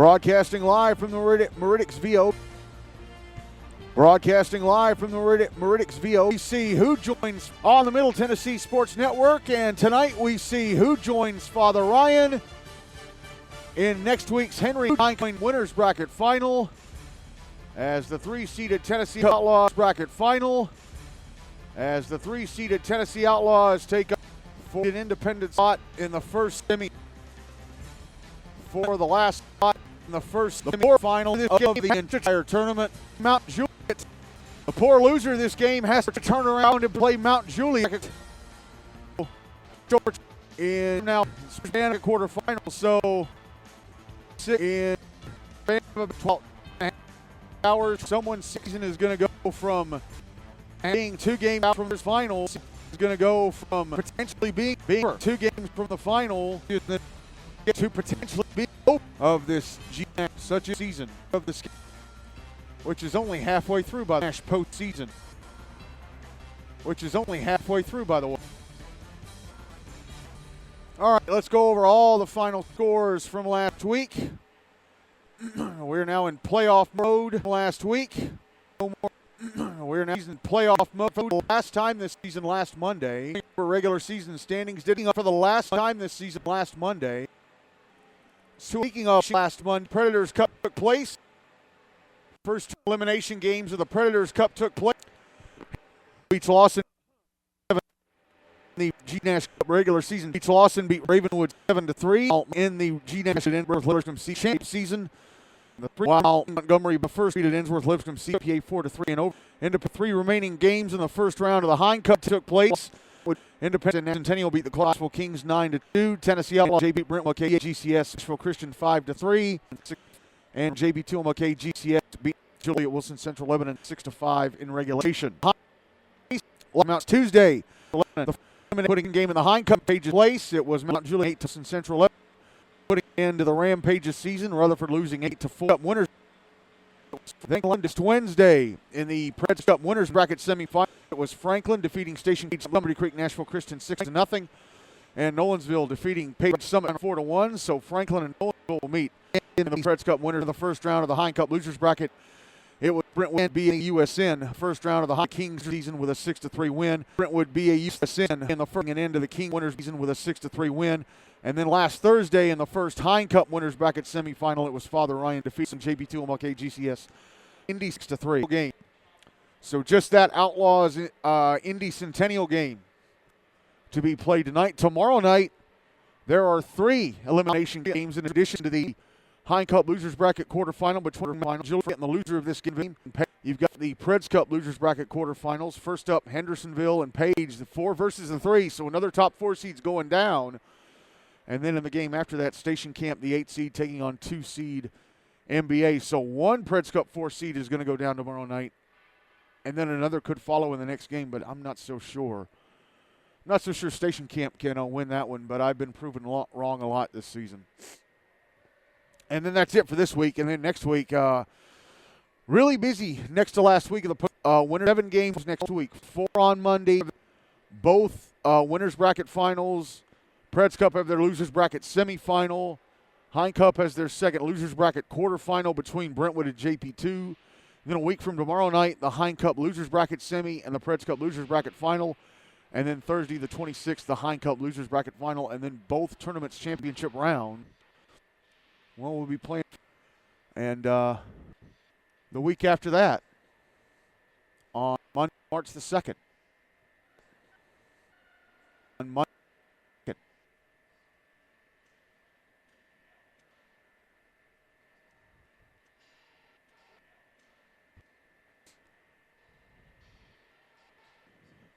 Broadcasting live from the Meridics VO. Broadcasting live from the Meridics VO. We see who joins on the Middle Tennessee Sports Network, and tonight we see who joins Father Ryan in next week's Henry Hine Winners Bracket Final as the 3-seeded Tennessee Outlaws bracket final. As the 3-seeded Tennessee Outlaws take up for an independent spot in the first semi. For the last spot in the first final of the entire tournament, Mount Juliet. The poor loser of this game has to turn around and play Mount Juliet George in now quarterfinals. So in about 12 hours, someone's season is going to go from being 2 games out from this final is going to go from potentially being 2 games from the final to potentially being of this GNASH such a season of this game, which is only halfway through by the GNASH postseason, which is only halfway through, by the way. All right, let's go over all the final scores from last week. We're now in playoff mode. Last week, we're now in playoff mode. Last time this season, last Monday, for regular season standings, digging up for the last time this season, last Monday. Speaking of last month, Predators Cup took place. First elimination games of the Predators Cup took place. Beats Lawson in the GNASH Cup regular season. Beats Lawson beat Ravenwood 7-3 in the GNASH at Innsworth-Lipscomb season. While Montgomery first beat at Innsworth-Lipscomb CPA 4-3 and over. Into 3 remaining games in the first round of the Hine Cup took place. Independence-Centennial beat the Clarksville Kings 9-2. Tennessee Outlaws beat Brentwood KGCS Nashville Christian 5-3. And JB2 MK GCS beat Juliet Wilson Central Lebanon 6-5 in regulation. Mount Tuesday, the putting game in the Hine Cup pages place. It was Mount Juliet 8 to Central Lebanon. Putting into the Rampages season, Rutherford losing 8-4. Winners. Then this Wednesday in the Preds Cup Winners Bracket semifinal, it was Franklin defeating Station Gate Lumberty Creek Nashville Christian 6-0, and Nolensville defeating Page Summit 4-1. So Franklin and Nolensville will meet in the Preds Cup Winners in the first round of the Hine Cup Losers Bracket. It was Brentwood BAUSN first round of the Hine Kings season with a 6-3 win. Brentwood BAUSN in the first and end of the King Winners season with a 6-3 win. And then last Thursday in the first Hine Cup Winners Bracket semifinal, it was Father Ryan defeating JP2 MLK GCS Indy 6-3 game. So just that Outlaws Indy Centennial game to be played tonight. Tomorrow night, there are 3 elimination games in addition to the Hine Cup Losers Bracket quarterfinal between Juliet and the loser of this game. You've got the Preds Cup Losers Bracket quarterfinals. First up, Hendersonville and Page, the 4 versus the 3. So another top 4 seeds going down. And then in the game after that, Station Camp, the 8 seed, taking on 2 seed NBA. So one Preds Cup 4 seed is going to go down tomorrow night. And then another could follow in the next game, but I'm not so sure. I'm not so sure Station Camp can win that one, but I've been proven wrong a lot this season. And then that's it for this week. And then next week, really busy next to last week of the winter. 7 games next week. 4 on Monday. Both winners bracket finals. Preds Cup have their losers bracket semifinal. Hine Cup has their second losers bracket quarterfinal between Brentwood and JP2. Then a week from tomorrow night, the Hine Cup losers bracket semi and the Preds Cup losers bracket final. And then Thursday the 26th, the Hine Cup losers bracket final. And then both tournaments championship round. Well, we'll be playing. And the week after that, on Monday, March the 2nd. On Monday.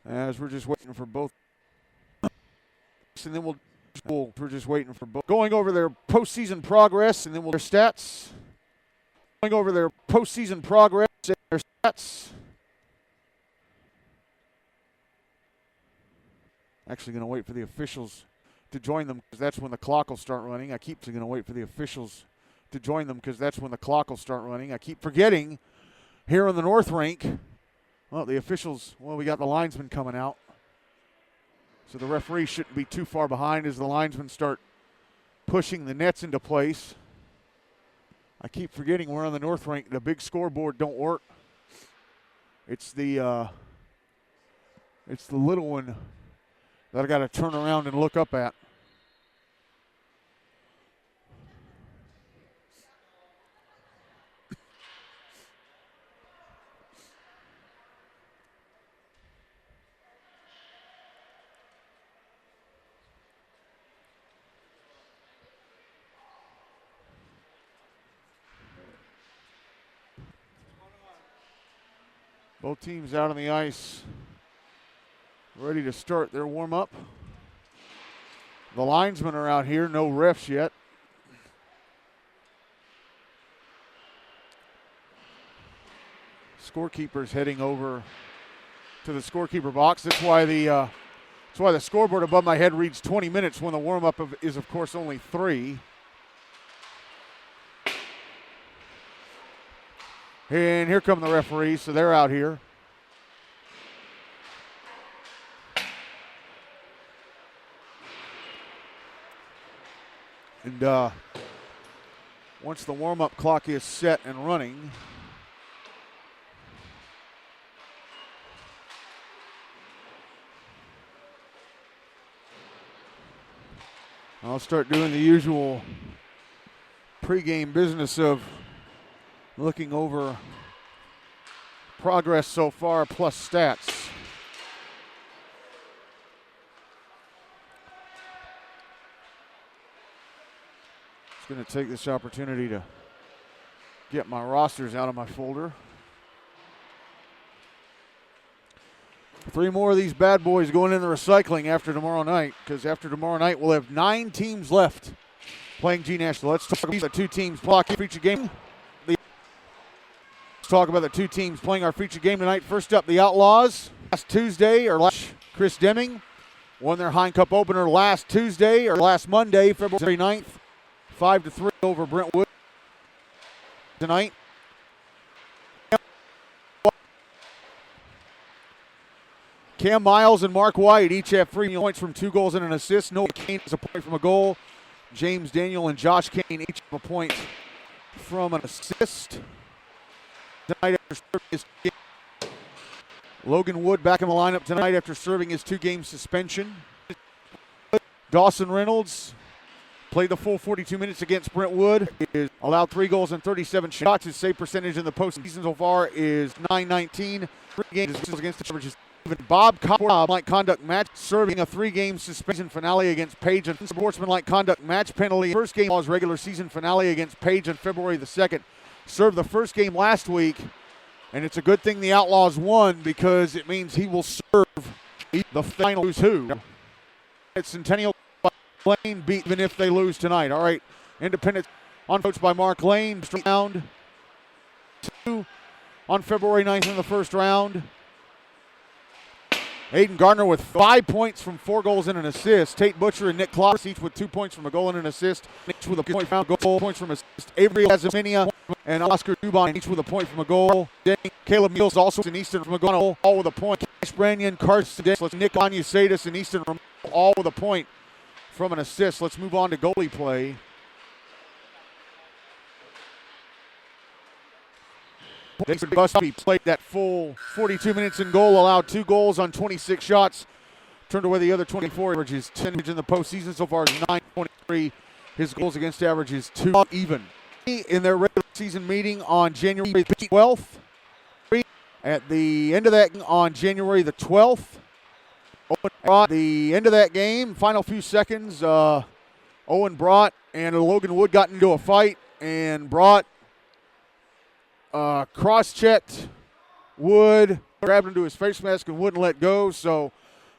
As we're just waiting for both. And then we're just waiting for both. Going over their postseason progress, and then their stats. Going over their postseason progress and their stats. Actually going to wait for the officials to join them because that's when the clock will start running. I keep going to wait for the officials to join them because that's when the clock will start running. I keep forgetting here in the North Rink. Well, the officials, we got the linesmen coming out. So the referee shouldn't be too far behind as the linesmen start pushing the nets into place. I keep forgetting we're on the North Rank. The big scoreboard don't work. It's the little one that I got to turn around and look up at. Both teams out on the ice, ready to start their warm-up. The linesmen are out here, no refs yet. Scorekeeper's heading over to the scorekeeper box. That's why the scoreboard above my head reads 20 minutes when the warm-up is, of course, only 3. And here come the referees, so they're out here. And once the warm-up clock is set and running, I'll start doing the usual pregame business of looking over progress so far plus stats. Just going to take this opportunity to get my rosters out of my folder. 3 more of these bad boys going in the recycling after tomorrow night, because after tomorrow night we'll have 9 teams left playing GNASH. So let's talk about the 2 teams blocking feature game. Let's talk about the 2 teams playing our feature game tonight. First up, the Outlaws. Chris Deming won their Hine Cup opener last Monday, February 9th, 5-3 over Brentwood tonight. Cam Miles and Mark White each have 3 points from 2 goals and an assist. Noah Kane has a point from a goal. James Daniel and Josh Kane each have a point from an assist. Tonight after serving his game. Logan Wood back in the lineup tonight after serving his 2-game suspension. Dawson Reynolds played the full 42 minutes against Brentwood. Is allowed 3 goals and 37 shots. His save percentage in the postseason so far is .919. 3 games against the averages. Bob Cobb, like conduct match, serving a 3-game suspension finale against Page and sportsmanlike conduct match penalty. First game was regular season finale against Page on February the 2nd. Served the first game last week, and it's a good thing the Outlaws won because it means he will serve the final who's who. It's Centennial Lane beat even if they lose tonight. All right, Independence on coached by Mark Lane. Round 2 on February 9th in the first round. Aiden Gardner with 5 points from 4 goals and an assist. Tate Butcher and Nick Kloss each with 2 points from a goal and an assist. Each with a point from a goal, points from assist. Avery Azaminia and Oscar Dubon each with a point from a goal. Caleb Mills also in Easton from a goal, all with a point. Cash Branyan, Carson Nick Anusadis and Easton all with a point from an assist. Let's move on to goalie play. David Busby played that full 42 minutes in goal, allowed 2 goals on 26 shots, turned away the other 24. Averages 10 in the postseason so far is 9.23. His goals against average is 2 even. In their regular season meeting on January 12th, at the end of that on January the 12th, the end of that game, final few seconds, Owen Brott and Logan Wood got into a fight, and Brott cross-checked Wood, grabbed into his face mask and wouldn't let go. So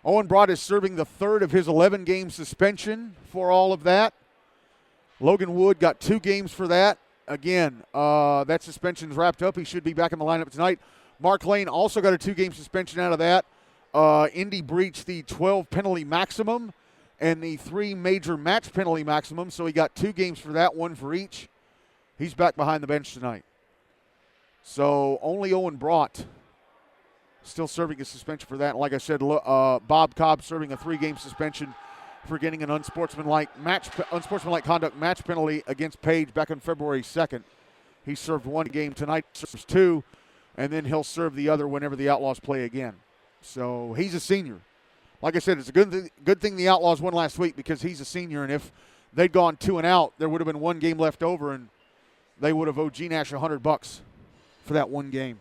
Owen Brott is serving the 3rd of his 11-game suspension for all of that. Logan Wood got 2 games for that. Again, that suspension's wrapped up. He should be back in the lineup tonight. Mark Lane also got a 2-game suspension out of that. Indy breached the 12 penalty maximum and the 3 major match penalty maximum, so he got 2 games for that, 1 for each. He's back behind the bench tonight. So only Owen Brott still serving a suspension for that. And like I said, Bob Cobb serving a 3-game suspension for getting an unsportsmanlike conduct match penalty against Page back on February 2nd. He served one game tonight, serves two, and then he'll serve the other whenever the Outlaws play again. So he's a senior. Like I said, it's a good thing the Outlaws won last week because he's a senior, and if they'd gone 2 and out, there would have been one game left over, and they would have owed GNASH $100 for that one game.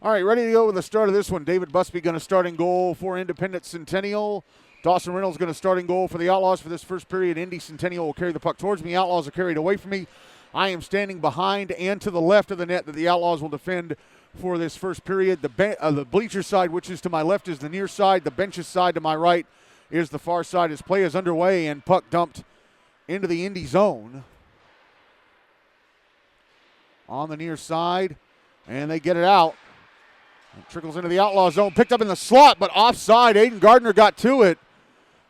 All right, ready to go with the start of this one. David Busby going to start in goal for Independence-Centennial. Dawson Reynolds going to start in goal for the Outlaws for this first period. Indy-Centennial will carry the puck towards me. Outlaws are carried away from me. I am standing behind and to the left of the net that the Outlaws will defend for this first period. The bleacher side, which is to my left, is the near side. The benches side to my right is the far side. As play is underway and puck dumped into the Indy zone. On the near side, and they get it out. It trickles into the Outlaw zone, picked up in the slot, but offside. Aiden Gardner got to it.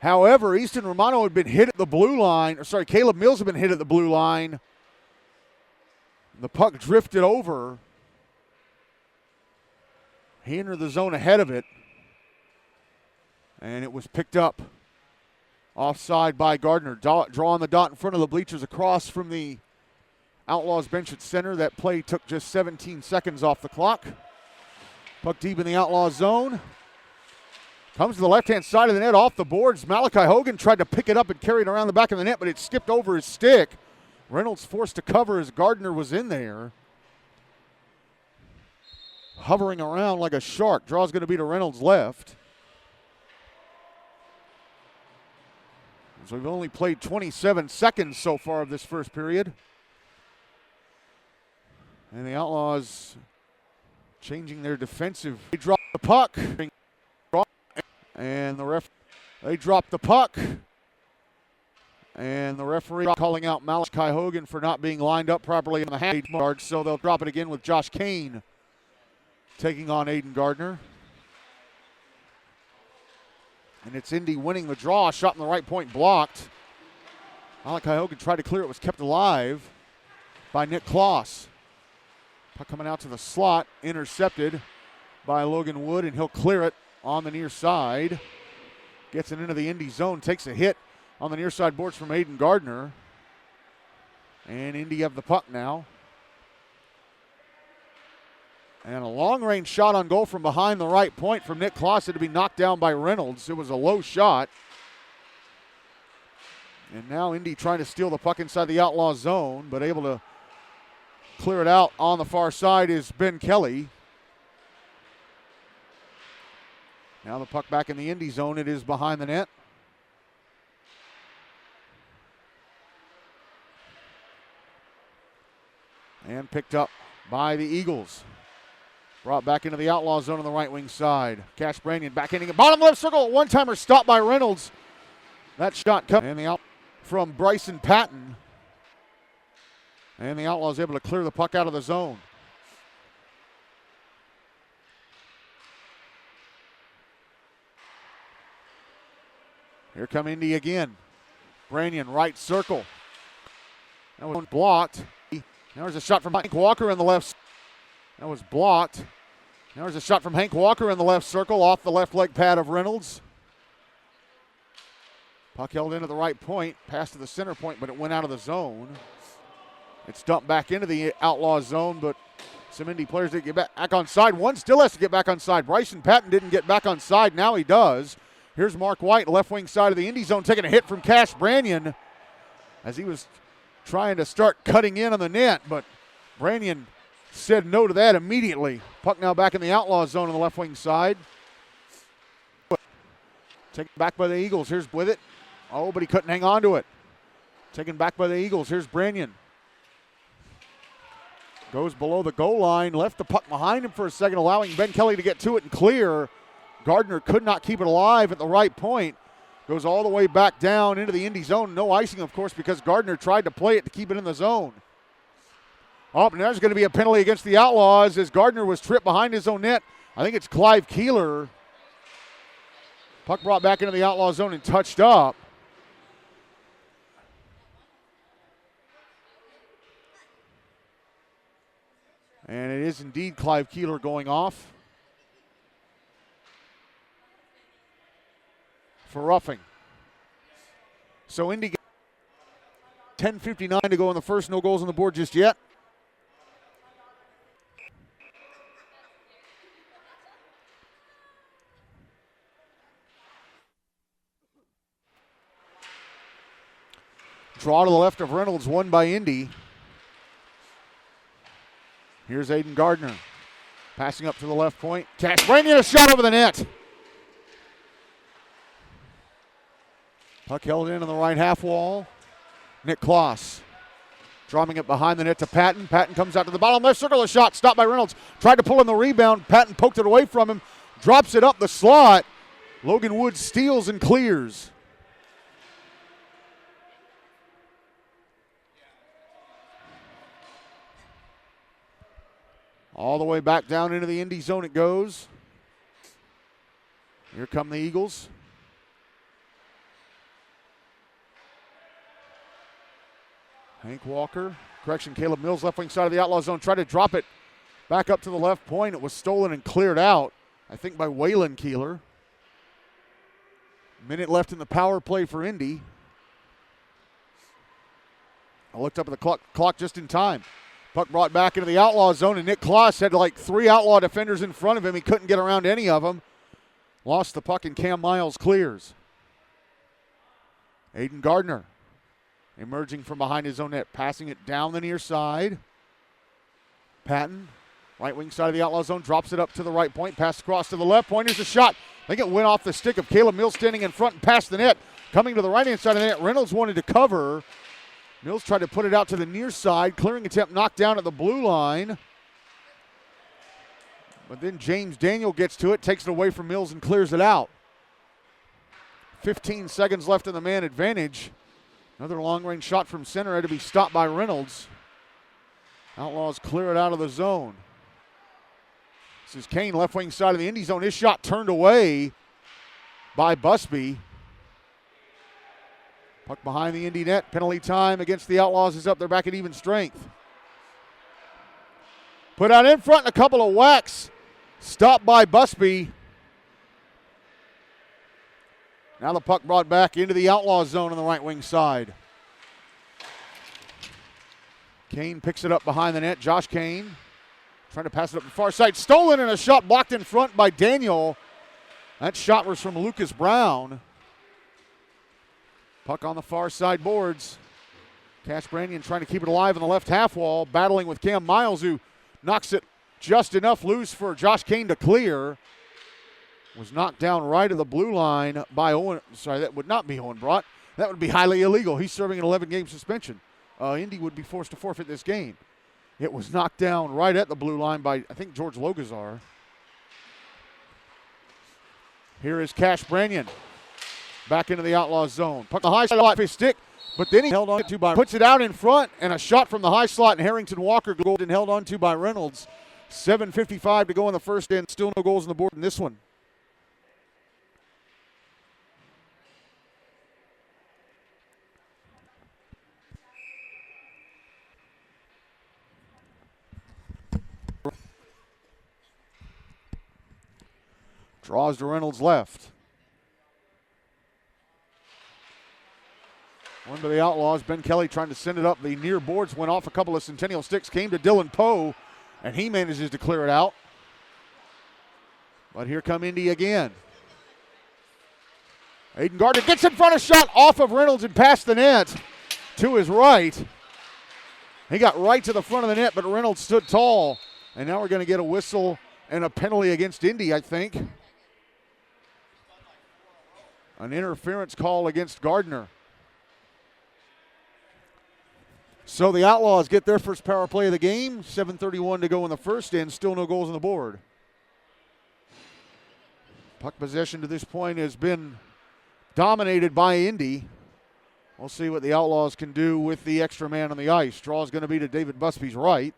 However, Easton Romano had been hit at the blue line. Caleb Mills had been hit at the blue line. The puck drifted over. He entered the zone ahead of it. And it was picked up offside by Gardner. Drawing the dot in front of the bleachers across from the Outlaws bench at center. That play took just 17 seconds off the clock. Puck deep in the Outlaw zone. Comes to the left-hand side of the net off the boards. Malachi Hogan tried to pick it up and carry it around the back of the net, but it skipped over his stick. Reynolds forced to cover as Gardner was in there. Hovering around like a shark. Draw's going to be to Reynolds' left. So we've only played 27 seconds so far of this first period. And the Outlaws changing their defensive. They drop the puck. And they drop the puck. And the referee calling out Malachi Hogan for not being lined up properly in the half yard. So they'll drop it again with Josh Kane taking on Aiden Gardner. And it's Indy winning the draw. Shot in the right point blocked. Malachi Hogan tried to clear it. Was kept alive by Nick Kloss. Puck coming out to the slot, intercepted by Logan Wood, and he'll clear it on the near side. Gets it into the Indy zone, takes a hit on the near side boards from Aiden Gardner. And Indy have the puck now. And a long-range shot on goal from behind the right point from Nick Kloss to be knocked down by Reynolds. It was a low shot. And now Indy trying to steal the puck inside the Outlaw zone, but able to clear it out on the far side is Ben Kelly. Now the puck back in the Indy zone. It is behind the net. And picked up by the Eagles. Brought back into the Outlaw zone on the right wing side. Cash Brannion backhanding it. Bottom left circle. One-timer stopped by Reynolds. That shot coming. And the out from Bryson Patton. And the Outlaws able to clear the puck out of the zone. Here come Indy again. Brannion, right circle. That was blocked. Now there's a shot from Hank Walker in the left. That was blocked. Now there's a shot from Hank Walker in the left circle off the left leg pad of Reynolds. Puck held into the right point, passed to the center point, but it went out of the zone. It's dumped back into the Outlaw zone, but some Indy players didn't get back on side. One still has to get back on side. Bryson Patton didn't get back on side. Now he does. Here's Mark White, left wing side of the Indy zone, taking a hit from Cash Brannion as he was trying to start cutting in on the net, but Brannion said no to that immediately. Puck now back in the Outlaw zone on the left wing side. Taken back by the Eagles. Here's Blithett. Oh, but he couldn't hang on to it. Taken back by the Eagles. Here's Brannion. Goes below the goal line. Left the puck behind him for a second, allowing Ben Kelly to get to it and clear. Gardner could not keep it alive at the right point. Goes all the way back down into the Indy zone. No icing, of course, because Gardner tried to play it to keep it in the zone. Oh, and there's going to be a penalty against the Outlaws as Gardner was tripped behind his own net. I think it's Clive Keeler Puck brought back into the Outlaw zone and touched up. And it is indeed Clive Keeler going off for roughing. So Indy 10:59 to go in the first. No goals on the board just yet. Draw to the left of Reynolds, won by Indy. Here's Aiden Gardner. Passing up to the left point. Cash Brannion, a shot over the net. Puck held in on the right half wall. Nick Kloss dropping it behind the net to Patton. Patton comes out to the bottom left circle. A shot stopped by Reynolds. Tried to pull in the rebound. Patton poked it away from him. Drops it up the slot. Logan Woods steals and clears. All the way back down into the Indy zone it goes. Here come the Eagles. Hank Walker, Caleb Mills, left wing side of the Outlaw zone, tried to drop it back up to the left point. It was stolen and cleared out, I think, by Waylon Keeler. Minute left in the power play for Indy. I looked up at the clock just in time. Puck brought back into the Outlaw zone, and Nick Kloss had like 3 Outlaw defenders in front of him. He couldn't get around any of them. Lost the puck, and Cam Miles clears. Aiden Gardner emerging from behind his own net, passing it down the near side. Patton, right wing side of the Outlaw zone, drops it up to the right point, pass across to the left point. Here's a shot. I think it went off the stick of Caleb Mills standing in front and past the net. Coming to the right-hand side of the net, Reynolds wanted to cover. Mills tried to put it out to the near side. Clearing attempt knocked down at the blue line. But then James Daniel gets to it, takes it away from Mills and clears it out. 15 seconds left in the man advantage. Another long-range shot from center had to be stopped by Reynolds. Outlaws clear it out of the zone. This is Kane, left wing side of the Indy zone. His shot turned away by Busby. Puck behind the Indy net. Penalty time against the Outlaws is up. They're back at even strength. Put out in front and a couple of whacks. Stopped by Busby. Now the puck brought back into the Outlaw zone on the right wing side. Kane picks it up behind the net. Josh Kane trying to pass it up the far side. Stolen and a shot blocked in front by Daniel. That shot was from Lucas Brown. Puck on the far side boards. Cash Brannion trying to keep it alive on the left half wall, battling with Cam Miles, who knocks it just enough loose for Josh Kane to clear. Was knocked down right of the blue line by Owen. Sorry, that would not be Owen Brott. That would be highly illegal. He's serving an 11-game suspension. Indy would be forced to forfeit this game. It was knocked down right at the blue line by, I think, George Logazar. Here is Cash Brannion. Back into the Outlaw zone. Puck the high slot his stick, but then he held on to by, puts it out in front, and a shot from the high slot, and Harrington Walker goal and held on to by Reynolds. 7:55 to go in the first end. Still no goals on the board in this one. Draws to Reynolds left. One to the Outlaws. Ben Kelly trying to send it up. The near boards went off a couple of Centennial sticks. Came to Dylan Poe, and he manages to clear it out. But here come Indy again. Aiden Gardner gets in front of shot off of Reynolds and past the net to his right. He got right to the front of the net, but Reynolds stood tall. And now we're going to get a whistle and a penalty against Indy, I think. An interference call against Gardner. So the Outlaws get their first power play of the game. 7:31 to go in the first and still no goals on the board. Puck possession to this point has been dominated by Indy. We'll see what the Outlaws can do with the extra man on the ice. Draw is going to be to David Busby's right.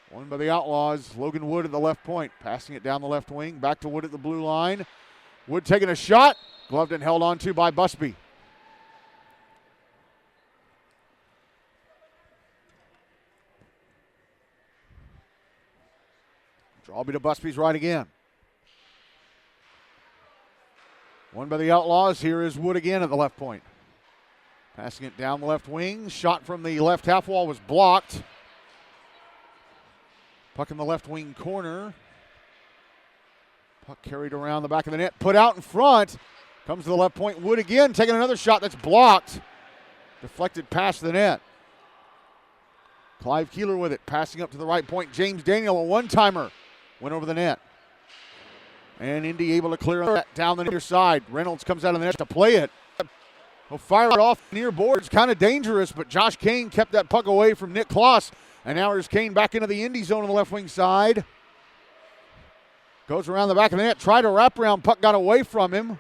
One by the Outlaws. Logan Wood at the left point. Passing it down the left wing. Back to Wood at the blue line. Wood taking a shot. Gloved and held on to by Busby. Draw be to Busby's right again. One by the Outlaws. Here is Wood again at the left point. Passing it down the left wing. Shot from the left half wall was blocked. Puck in the left wing corner. Puck carried around the back of the net. Put out in front. Comes to the left point. Wood again taking another shot that's blocked. Deflected past the net. Clive Keeler with it. Passing up to the right point. James Daniel, a one-timer. Went over the net. And Indy able to clear that down the near side. Reynolds comes out of the net to play it. He'll fire it off near boards. Kind of dangerous, but Josh Kane kept that puck away from Nick Kloss. And now there's Kane back into the Indy zone on the left wing side. Goes around the back of the net. Tried a wraparound. Puck got away from him.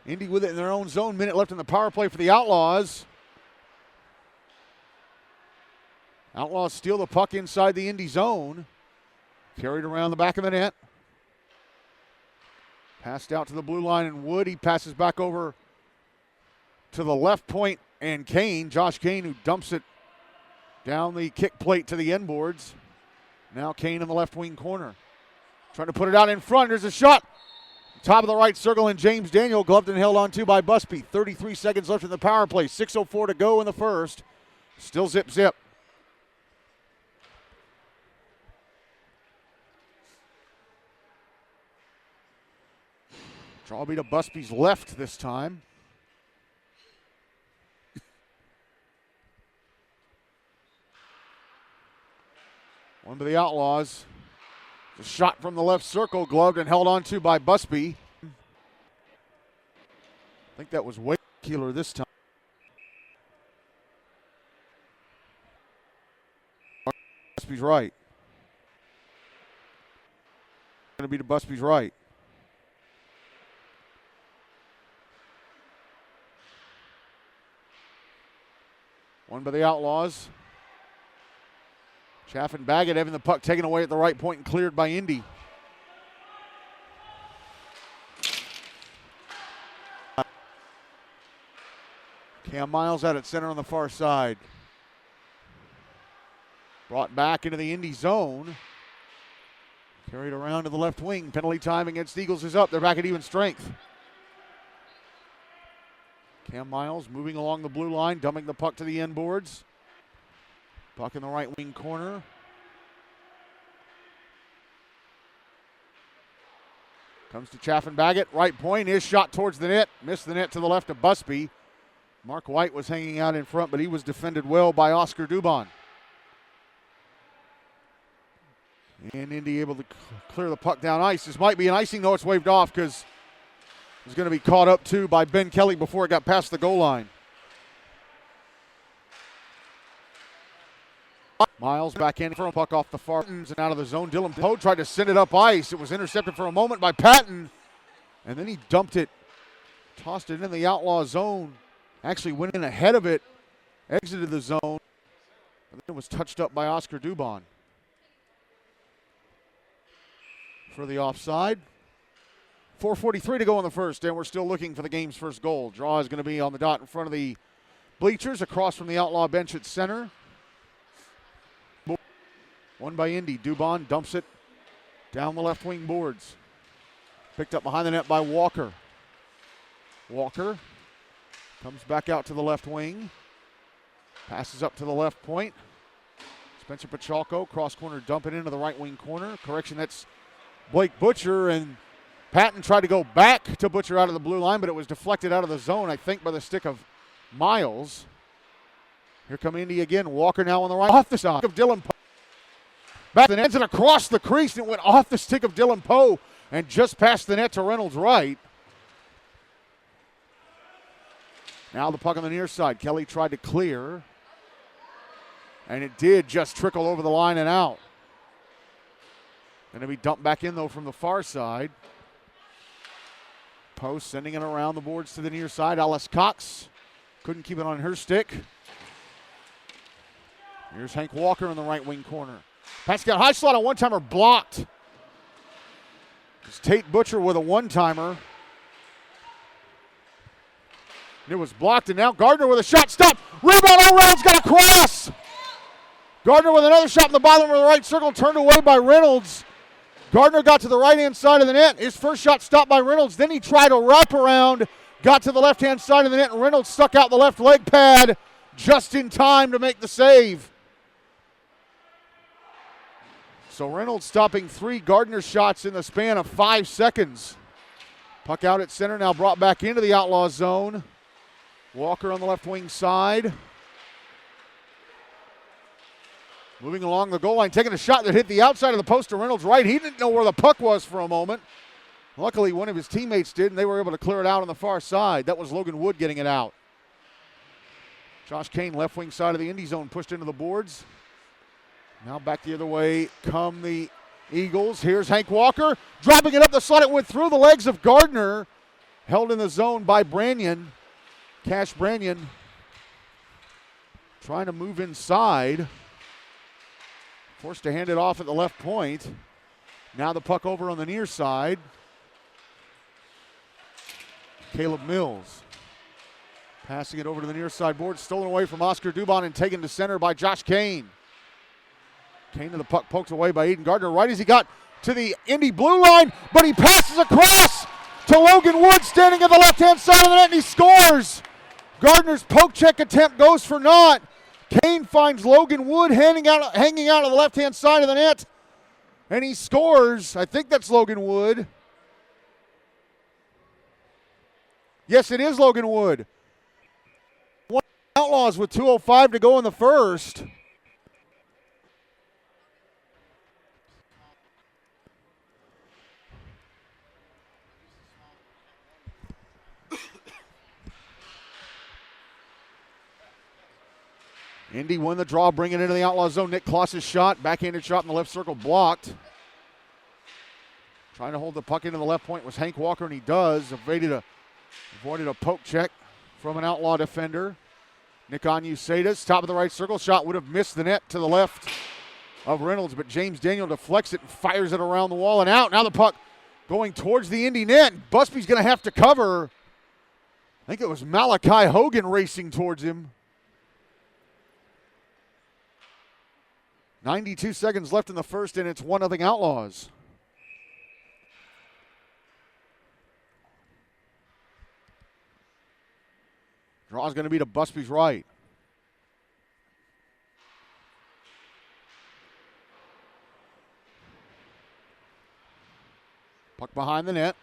Indy with it in their own zone. Minute left in the power play for the Outlaws. Outlaws steal the puck inside the Indy zone. Carried around the back of the net. Passed out to the blue line and Wood. He passes back over to the left point and Kane. Josh Kane, who dumps it down the kick plate to the end boards. Now Kane in the left wing corner. Trying to put it out in front. There's a shot. Top of the right circle and James Daniel gloved and held on to by Busby. 33 seconds left in the power play. 6:04 to go in the first. Still zip. Draw be to Busby's left this time. One to the Outlaws. A shot from the left circle, gloved and held on to by Busby. I think that was Wade Keeler this time. Busby's right. Going to be to Busby's right. One by the Outlaws. Chaffin Baggett having the puck taken away at the right point and cleared by Indy. Cam Miles out at center on the far side. Brought back into the Indy zone. Carried around to the left wing. Penalty time against the Eagles is up. They're back at even strength. Cam Miles moving along the blue line, dumping the puck to the end boards. Puck in the right wing corner. Comes to Chaffin Baggett. Right point. His shot towards the net. Missed the net to the left of Busby. Mark White was hanging out in front, but he was defended well by Oscar Dubon. And Indy able to clear the puck down ice. This might be an icing, though it's waved off because it's going to be caught up too by Ben Kelly before it got past the goal line. Miles back in for a puck off the far ends and out of the zone. Dylan Poe tried to send it up ice. It was intercepted for a moment by Patton. And then he dumped it, tossed it in the Outlaw zone. Actually went in ahead of it, exited the zone. And then it was touched up by Oscar Dubon for the offside. 4:43 to go in the first, and we're still looking for the game's first goal. Draw is going to be on the dot in front of the bleachers, across from the Outlaw bench at center. One by Indy. Dubon dumps it down the left wing boards. Picked up behind the net by Walker. Walker comes back out to the left wing. Passes up to the left point. Spencer Pachalko, cross corner, dump it into the right wing corner. Correction, that's Blake Butcher, and Patton tried to go back to Butcher out of the blue line, but it was deflected out of the zone, I think, by the stick of Miles. Here come Indy again. Walker now on the right. Off the side of Dylan Poe. Back and ends it across the crease, and it went off the stick of Dylan Poe and just past the net to Reynolds' right. Now the puck on the near side. Kelly tried to clear, and it did just trickle over the line and out. Going to be dumped back in, though, from the far side. Post sending it around the boards to the near side. Alice Cox couldn't keep it on her stick. Here's Hank Walker in the right wing corner. Pass got high slot, a one-timer blocked. It's Tate Butcher with a one-timer. It was blocked, and now Gardner with a shot. Stop! Rebound, Reynolds got a cross! Gardner with another shot in the bottom of the right circle, turned away by Reynolds. Gardner got to the right-hand side of the net. His first shot stopped by Reynolds. Then he tried a wraparound, got to the left-hand side of the net, and Reynolds stuck out the left leg pad just in time to make the save. So Reynolds stopping 3 Gardner shots in the span of 5 seconds. Puck out at center, now brought back into the Outlaws zone. Walker on the left wing side. Moving along the goal line, taking a shot that hit the outside of the post to Reynolds' right. He didn't know where the puck was for a moment. Luckily, one of his teammates did, and they were able to clear it out on the far side. That was Logan Wood getting it out. Josh Kane, left wing side of the Indy zone, pushed into the boards. Now back the other way come the Eagles. Here's Hank Walker, dropping it up the slot. It went through the legs of Gardner. Held in the zone by Branyan. Cash Branyan trying to move inside. Forced to hand it off at the left point. Now the puck over on the near side. Caleb Mills passing it over to the near side board. Stolen away from Oscar Dubon and taken to center by Josh Kane. Kane to the puck, poked away by Eden Gardner right as he got to the Indy blue line, but he passes across to Logan Wood standing at the left-hand side of the net, and he scores. Gardner's poke check attempt goes for naught. Kane finds Logan Wood hanging out on the left-hand side of the net, and he scores. I think that's Logan Wood. Yes, it is Logan Wood. Outlaws with 2:05 to go in the first. Indy won the draw, bringing it into the Outlaw zone. Nick Kloss's shot, backhanded shot in the left circle, blocked. Trying to hold the puck into the left point was Hank Walker, and he does. Avoided a poke check from an Outlaw defender. Nick Onyusadas, top of the right circle. Shot would have missed the net to the left of Reynolds, but James Daniel deflects it and fires it around the wall and out. Now the puck going towards the Indy net. Busby's going to have to cover. I think it was Malachi Hogan racing towards him. 92 seconds left in the first, and it's 1-0 Outlaws. Draw's going to be to Busby's right. Puck behind the net.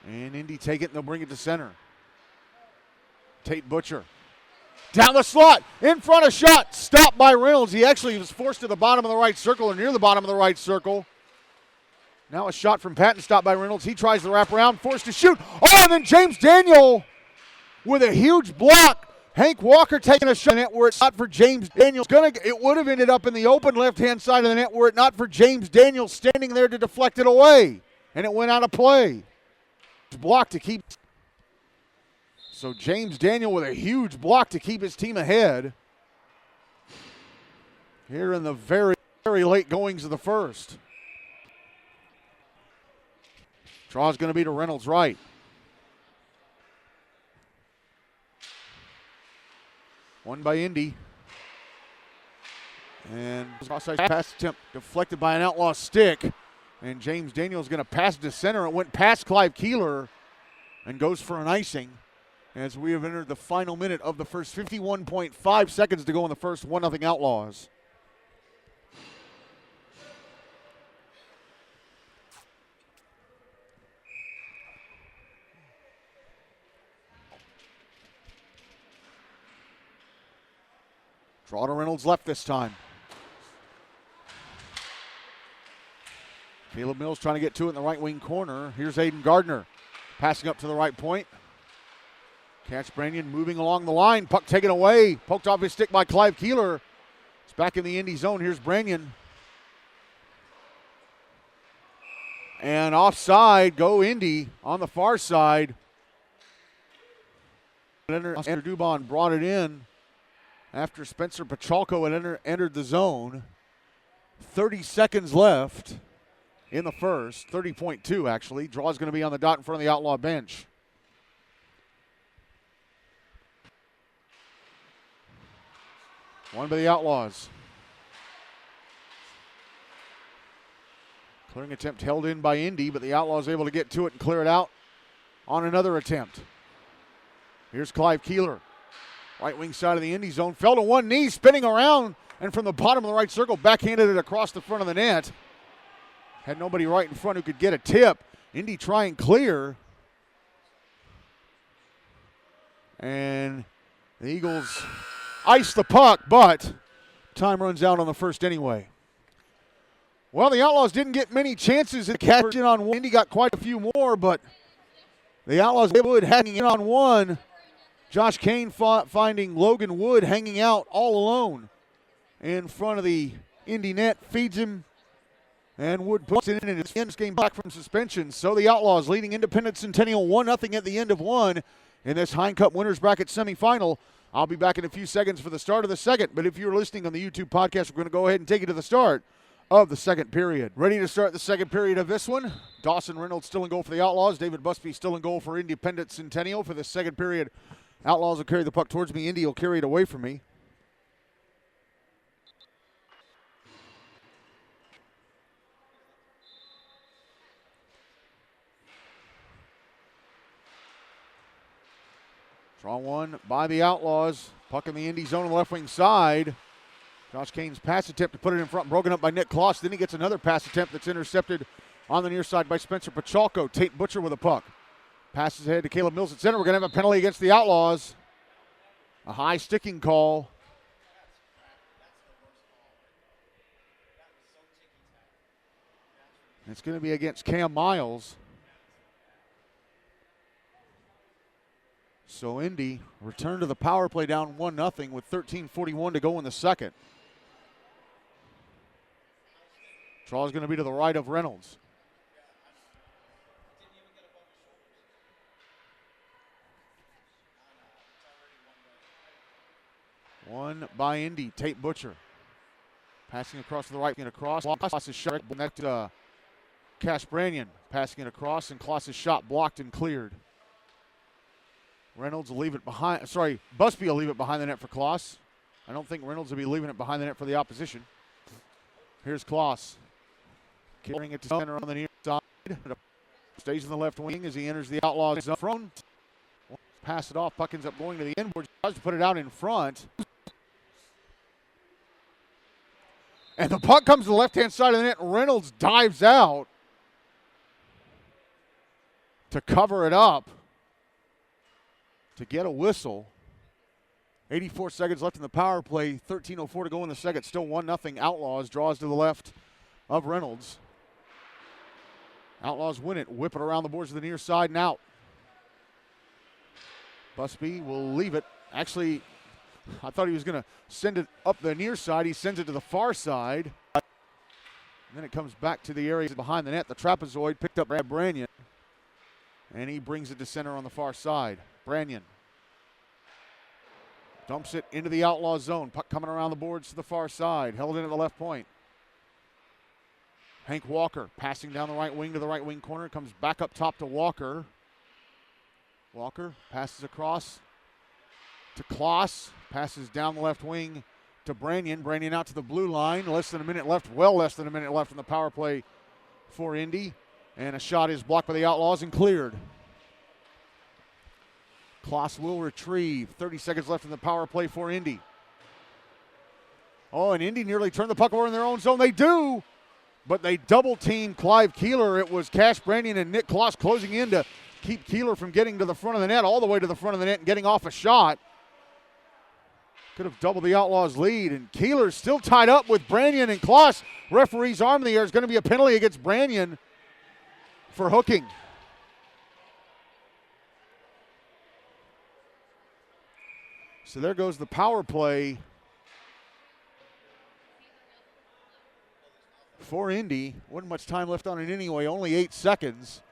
And Indy take it, and they'll bring it to center. Tate Butcher. Down the slot, in front of shot, stopped by Reynolds. He actually was forced to the bottom of the right circle or near the bottom of the right circle. Now a shot from Patton, stopped by Reynolds. He tries to wrap around, forced to shoot. Oh, and then James Daniel with a huge block. Hank Walker taking a shot in the net where it's not for James Daniel. It would have ended up in the open left-hand side of the net were it not for James Daniel standing there to deflect it away. And it went out of play. It's blocked to keep. So James Daniel with a huge block to keep his team ahead here in the very, very late goings of the first. Draw's going to be to Reynolds' right. One by Indy. And cross-ice pass attempt deflected by an Outlaw stick. And James Daniel's going to pass to center. It went past Clive Keeler and goes for an icing. As we have entered the final minute of the first, 51.5 seconds to go in the first, 1-0 Outlaws. Draw to Reynolds left this time. Caleb Mills trying to get to it in the right wing corner. Here's Aiden Gardner passing up to the right point. Catch Branyan moving along the line. Puck taken away. Poked off his stick by Clive Keeler. It's back in the Indy zone. Here's Branyan. And offside. Go Indy on the far side. Andrew Dubon brought it in after Spencer Pachalko had entered the zone. 30 seconds left in the first, 30.2 actually. Draw's going to be on the dot in front of the Outlaw bench. One by the Outlaws. Clearing attempt held in by Indy, but the Outlaws able to get to it and clear it out on another attempt. Here's Clive Keeler. Right wing side of the Indy zone. Fell to one knee, spinning around, and from the bottom of the right circle, backhanded it across the front of the net. Had nobody right in front who could get a tip. Indy trying clear. And the Eagles ice the puck, but time runs out on the first anyway. Well, the Outlaws didn't get many chances at catching on one. Indy got quite a few more, but the Outlaws were able to hanging in on one. Josh Kane finding Logan Wood hanging out all alone in front of the Indy net, feeds him, and Wood puts it in, and it's ends game back from suspension. So the Outlaws leading Independence-Centennial 1-0 at the end of one in this Hine Cup Winners Bracket semifinal. I'll be back in a few seconds for the start of the second, but if you're listening on the YouTube podcast, we're going to go ahead and take you to the start of the second period. Ready to start the second period of this one. Dawson Reynolds still in goal for the Outlaws. David Busby still in goal for Independence-Centennial for the second period. Outlaws will carry the puck towards me. Indy will carry it away from me. Draw one by the Outlaws. Puck in the Indy zone on the left wing side. Josh Kane's pass attempt to put it in front, broken up by Nick Kloss. Then he gets another pass attempt that's intercepted on the near side by Spencer Pachalko. Tate Butcher with a puck. Passes ahead to Caleb Mills at center. We're going to have a penalty against the Outlaws. A high sticking call. It's going to be against Cam Miles. So Indy return to the power play down 1-0 with 13:41 to go in the second. Draw is going to be to the right of Reynolds. One by Indy. Tate Butcher. Passing across to the right, across. Kloss's shot. That's Cash Branyan passing it across, and Kloss's shot blocked and cleared. Reynolds will leave it behind. Sorry, Busby will leave it behind the net for Kloss. I don't think Reynolds will be leaving it behind the net for the opposition. Here's Kloss. Carrying it to center on the near side. Stays in the left wing as he enters the Outlaws zone. Pass it off. Puck ends up going to the inboard. Tries to put it out in front. And the puck comes to the left-hand side of the net. Reynolds dives out to cover it up, to get a whistle. 84 seconds left in the power play. 13:04 to go in the second. Still 1-0 Outlaws. Draws to the left of Reynolds. Outlaws win it. Whip it around the boards to the near side and out. Busby will leave it. Actually, I thought he was going to send it up the near side. He sends it to the far side. And then it comes back to the area behind the net. The trapezoid picked up Brad Branyan. And he brings it to center on the far side. Branyan dumps it into the Outlaw zone. Puck coming around the boards to the far side. Held in at the left point. Hank Walker passing down the right wing to the right wing corner. Comes back up top to Walker. Walker passes across to Kloss. Passes down the left wing to Branyan. Branyan out to the blue line. Less than a minute left. Well less than a minute left in the power play for Indy. And a shot is blocked by the Outlaws and cleared. Kloss will retrieve. 30 seconds left in the power play for Indy. Oh, and Indy nearly turned the puck over in their own zone. They do, but they double-team Clive Keeler. It was Cash Branyan and Nick Kloss closing in to keep Keeler from getting to the front of the net, all the way to the front of the net and getting off a shot. Could have doubled the Outlaws' lead, and Keeler's still tied up with Branyan and Kloss. Referee's arm in the air. Is going to be a penalty against Branyan for hooking. So there goes the power play for Indy. Wasn't much time left on it anyway, only 8 seconds.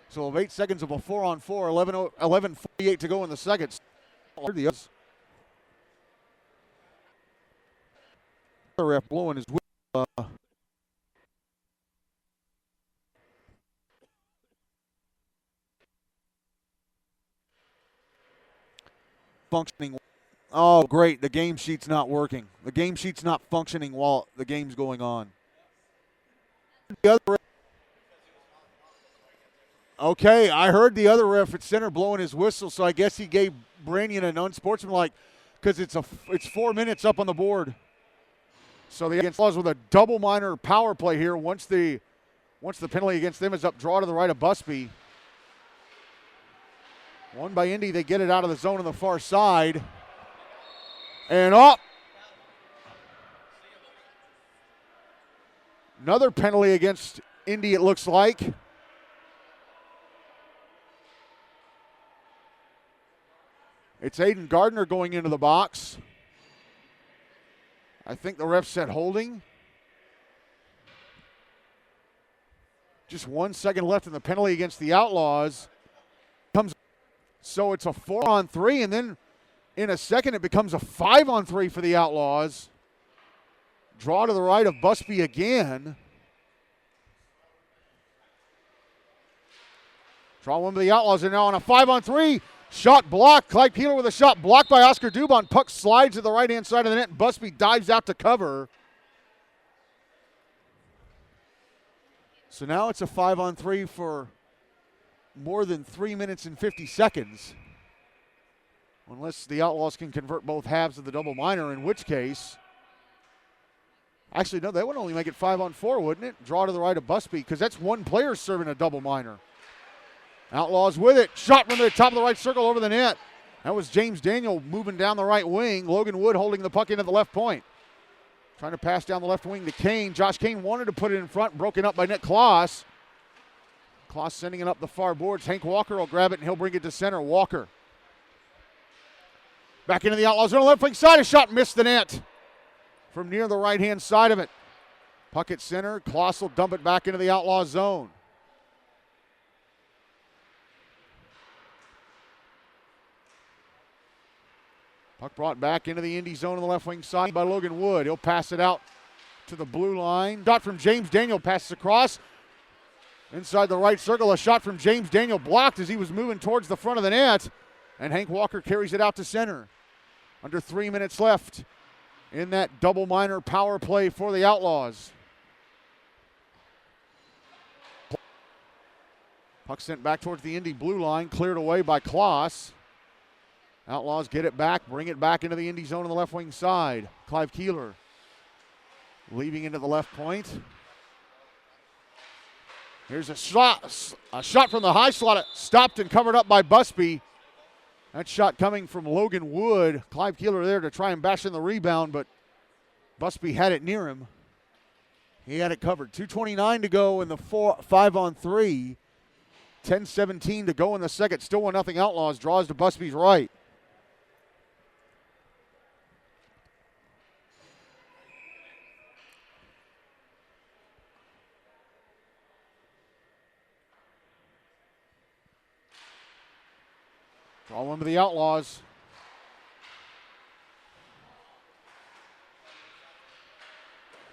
So of 8 seconds of a 4-on-4, 11:48 to go in the second. The other ref blowing his whistle. Functioning. Oh, great. The game sheet's not working. The game sheet's not functioning while the game's going on. The other ref. Okay, I heard the other ref at center blowing his whistle, so I guess he gave Branyan an unsportsmanlike because it's 4 minutes up on the board. So the Outlaws with a double minor power play here. Once the penalty against them is up, draw to the right of Busby. One by Indy, they get it out of the zone on the far side. And up. Another penalty against Indy, it looks like. It's Aiden Gardner going into the box. I think the ref said holding. Just 1 second left in the penalty against the Outlaws. So it's a 4-on-3, and then in a second it becomes a 5-on-3 for the Outlaws. Draw to the right of Busby again. Draw one by the Outlaws, and now on a 5-on-3. Shot blocked. Clyde Peeler with a shot blocked by Oscar Dubon. Puck slides to the right-hand side of the net, and Busby dives out to cover. So now it's a 5-on-3 for more than 3 minutes and 50 seconds. Unless the Outlaws can convert both halves of the double minor, in which case, actually, no, that would only make it 5-on-4, wouldn't it? Draw to the right of Busby, because that's one player serving a double minor. Outlaws with it. Shot from the top of the right circle over the net. That was James Daniel moving down the right wing. Logan Wood holding the puck into the left point. Trying to pass down the left wing to Kane. Josh Kane wanted to put it in front, broken up by Nick Kloss. Kloss sending it up the far boards. Hank Walker will grab it, and he'll bring it to center. Walker. Back into the Outlaws on the left wing side. A shot missed the net from near the right-hand side of it. Puck at center. Kloss will dump it back into the Outlaw zone. Puck brought back into the Indy zone on the left wing side by Logan Wood. He'll pass it out to the blue line. Shot from James Daniel, passes across. Inside the right circle, a shot from James Daniel blocked as he was moving towards the front of the net. And Hank Walker carries it out to center. Under 3 minutes left in that double minor power play for the Outlaws. Puck sent back towards the Indy blue line, cleared away by Kloss. Outlaws get it back, bring it back into the Indy zone on the left wing side. Clive Keeler leaving into the left point. Here's a shot from the high slot, stopped and covered up by Busby. That shot coming from Logan Wood. Clive Keeler there to try and bash in the rebound, but Busby had it near him. He had it covered. 2:29 to go in the 5-on-3. 10:17 to go in the second. Still 1-0 Outlaws. Draws to Busby's right. Draw one to the Outlaws.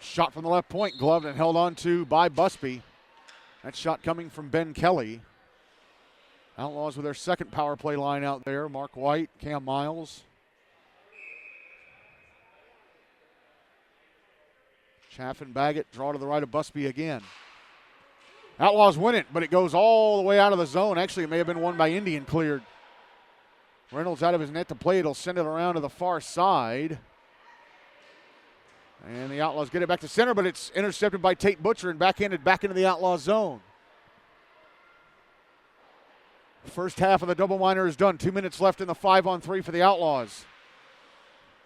Shot from the left point, gloved and held on to by Busby. That shot coming from Ben Kelly. Outlaws with their second power play line out there. Mark White, Cam Miles. Chaffin Baggett, draw to the right of Busby again. Outlaws win it, but it goes all the way out of the zone. Actually, it may have been won by Indian cleared. Reynolds out of his net to play. It'll send it around to the far side. And the Outlaws get it back to center, but it's intercepted by Tate Butcher and backhanded back into the Outlaw zone. First half of the double minor is done. 2 minutes left in the 5-on-3 for the Outlaws.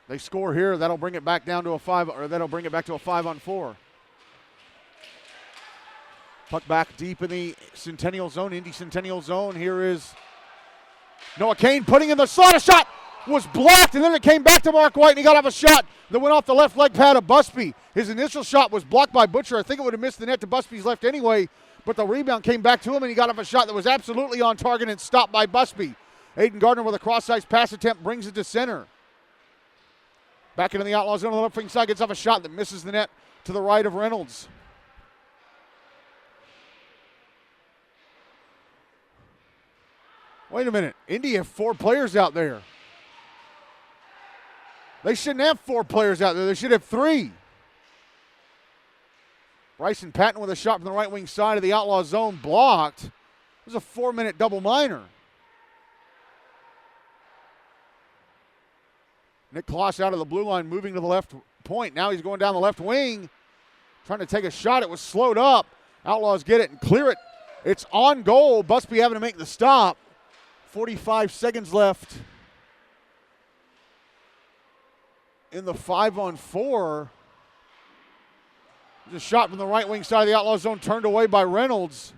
They score here. That'll bring it back down to a 5-on-4. Puck back deep in the Centennial zone, Indy Centennial zone. Here is Noah Kane putting in the slot. A shot was blocked, and then it came back to Mark White, and he got off a shot that went off the left leg pad of Busby. His initial shot was blocked by Butcher. I think it would have missed the net to Busby's left anyway, but the rebound came back to him, and he got off a shot that was absolutely on target and stopped by Busby. Aiden Gardner with a cross-ice pass attempt brings it to center. Back into the Outlaws zone on the left wing side, gets off a shot that misses the net to the right of Reynolds. Wait a minute. Indy have 4 players out there. They shouldn't have 4 players out there. They should have 3. Bryson Patton with a shot from the right wing side of the Outlaw zone, blocked. It was a 4-minute double minor. Nick Kloss out of the blue line, moving to the left point. Now he's going down the left wing, trying to take a shot. It was slowed up. Outlaws get it and clear it. It's on goal. Busby having to make the stop. 45 seconds left in the 5-on-4. There's a shot from the right wing side of the Outlaw zone, turned away by Reynolds.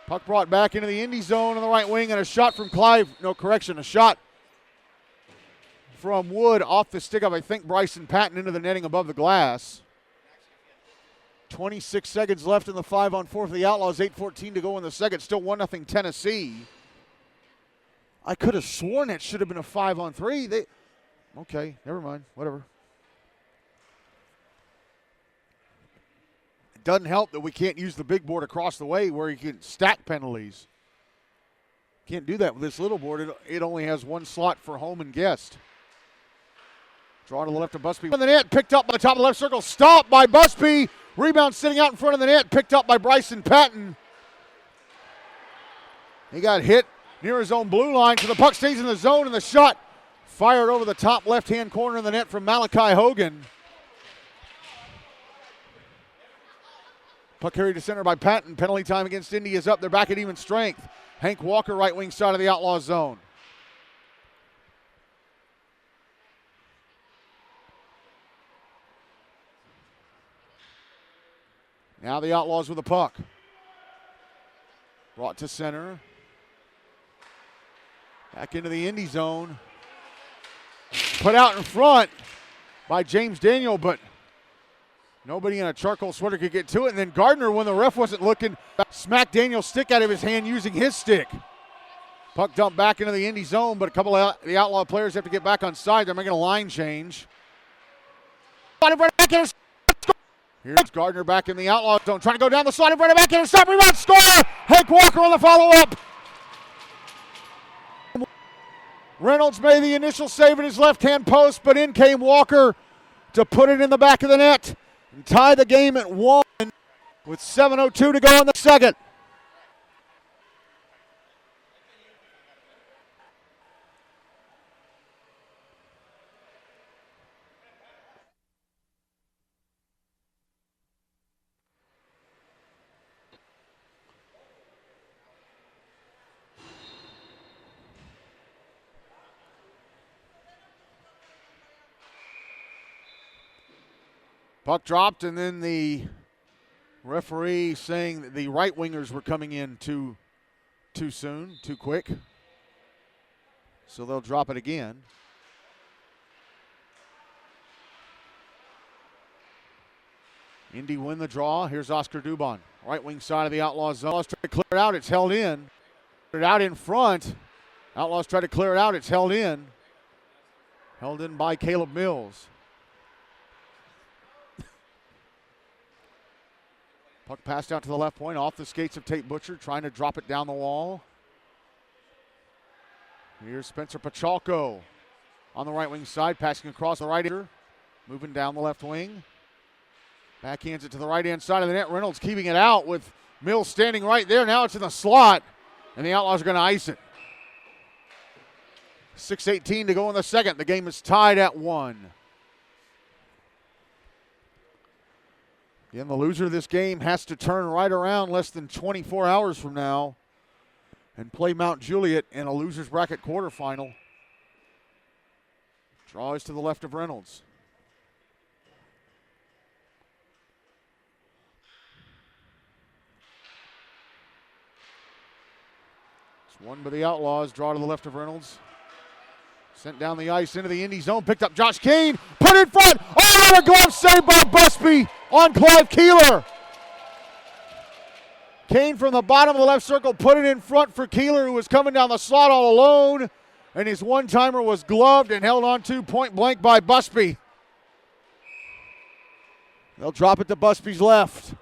Puck brought back into the Indy zone on the right wing, and a shot from Clive. No, correction, a shot from Wood off the stick of, I think, Bryson Patton into the netting above the glass. 26 seconds left in the 5-on-4 for the Outlaws, 8:14 to go in the second. Still 1-0 Tennessee. I could have sworn it should have been a 5-on-3. Okay, never mind, whatever. It doesn't help that we can't use the big board across the way where you can stack penalties. Can't do that with this little board. It only has 1 slot for home and guest. Draw to the left of Busby. On the net, picked up by the top of the left circle. Stopped by Busby. Rebound sitting out in front of the net, picked up by Bryson Patton. He got hit near his own blue line, so the puck stays in the zone, and the shot fired over the top left-hand corner of the net from Malachi Hogan. Puck carried to center by Patton. Penalty time against Indy is up. They're back at even strength. Hank Walker, right wing side of the Outlaw zone. Now the Outlaws with the puck. Brought to center. Back into the Indy zone. Put out in front by James Daniel, but nobody in a charcoal sweater could get to it. And then Gardner, when the ref wasn't looking, smacked Daniel's stick out of his hand using his stick. Puck dumped back into the Indy zone, but a couple of the Outlaw players have to get back on side. They're making a line change. Here's Gardner back in the Outlaw zone, trying to go down the slide in front of back here. Stop, rebound, score! Hank Walker on the follow-up. Reynolds made the initial save at his left-hand post, but in came Walker to put it in the back of the net and tie the game at 1 with 7:02 to go in the second. Puck dropped, and then the referee saying that the right wingers were coming in too soon, too quick. So they'll drop it again. Indy win the draw. Here's Oscar Dubon. Right wing side of the Outlaws zone. Outlaws try to clear it out. It's held in. Put it out in front. Outlaws try to clear it out. It's held in. Held in by Caleb Mills. Puck passed out to the left point, off the skates of Tate Butcher, trying to drop it down the wall. Here's Spencer Pachalko on the right wing side, passing across the right ear, moving down the left wing. Backhands it to the right-hand side of the net. Reynolds keeping it out with Mills standing right there. Now it's in the slot, and the Outlaws are going to ice it. 6:18 to go in the second. The game is tied at 1. Again, the loser of this game has to turn right around less than 24 hours from now and play Mount Juliet in a loser's bracket quarterfinal. Draw is to the left of Reynolds. It's won by the Outlaws. Draw to the left of Reynolds. Sent down the ice into the Indy zone. Picked up Josh Kane. Put in front. Oh, what a glove save by Busby on Clive Keeler. Kane from the bottom of the left circle put it in front for Keeler, who was coming down the slot all alone. And his one-timer was gloved and held on to point blank by Busby. They'll drop it to Busby's left.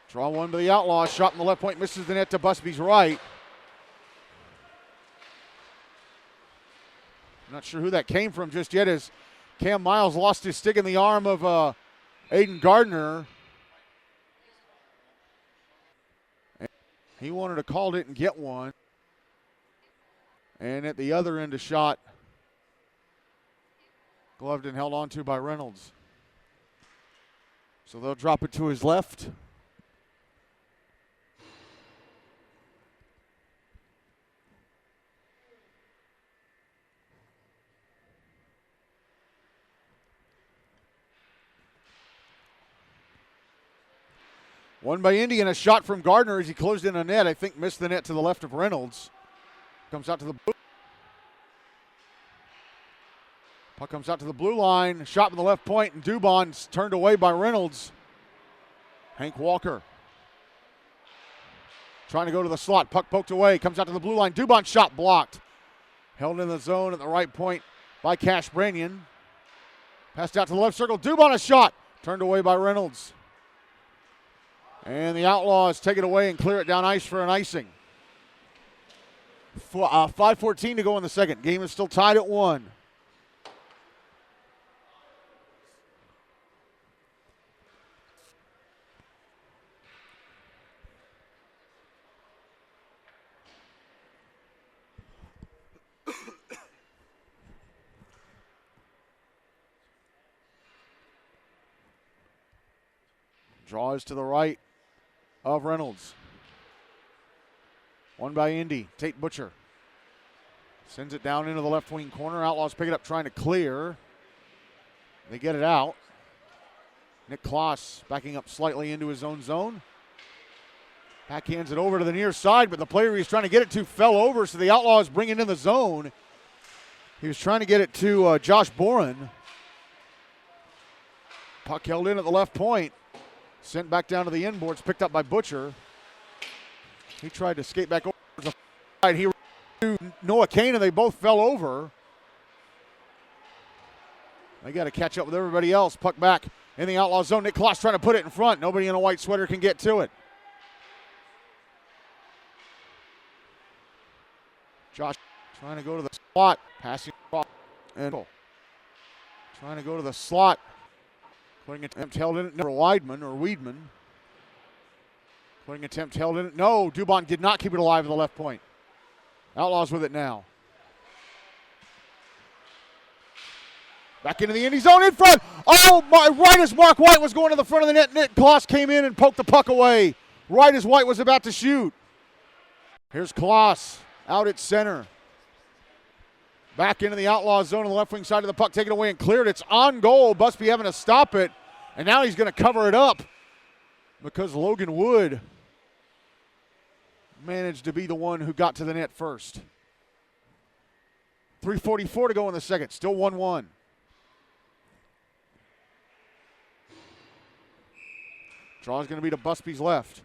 Draw one to the Outlaws. Shot from the left point, misses the net to Busby's right. Not sure who that came from just yet, as Cam Miles lost his stick in the arm of Aiden Gardner. He wanted to call it and get one. And at the other end, a shot gloved and held on to by Reynolds. So they'll drop it to his left. One by Indy, and a shot from Gardner as he closed in a net. I think missed the net to the left of Reynolds. Comes out to the blue. Puck comes out to the blue line. Shot from the left point, and Dubon's turned away by Reynolds. Hank Walker trying to go to the slot. Puck poked away. Comes out to the blue line. Dubon's shot blocked. Held in the zone at the right point by Cash Branyan. Passed out to the left circle. Dubon, a shot. Turned away by Reynolds. And the Outlaws take it away and clear it down ice for an icing. 5:14 to go in the second. Game is still tied at 1. Draws to the right of Reynolds. One by Indy. Tate Butcher sends it down into the left wing corner. Outlaws pick it up, trying to clear. They get it out. Nick Kloss backing up slightly into his own zone. Backhands it over to the near side, but the player he's trying to get it to fell over, so the Outlaws bring it in the zone. He was trying to get it to Josh Boren. Puck held in at the left point. Sent back down to the inboards, picked up by Butcher. He tried to skate back over the side. He ran to Noah Kane, and they both fell over. They got to catch up with everybody else. Puck back in the Outlaw zone. Nick Kloss trying to put it in front. Nobody in a white sweater can get to it. Josh trying to go to the slot. Passing across. And trying to go to the slot. Putting attempt held in it. No, Weidman. Putting attempt held in it. No, Dubon did not keep it alive at the left point. Outlaws with it now. Back into the Indy zone in front. Oh, my, right as Mark White was going to the front of the net, Nick Kloss came in and poked the puck away. Right as White was about to shoot. Here's Kloss out at center. Back into the Outlaw zone on the left wing side of the puck, taken away and cleared. It's on goal. Busby having to stop it. And now he's going to cover it up because Logan Wood managed to be the one who got to the net first. 3:44 to go in the second. Still 1-1. Draw is going to be to Busby's left.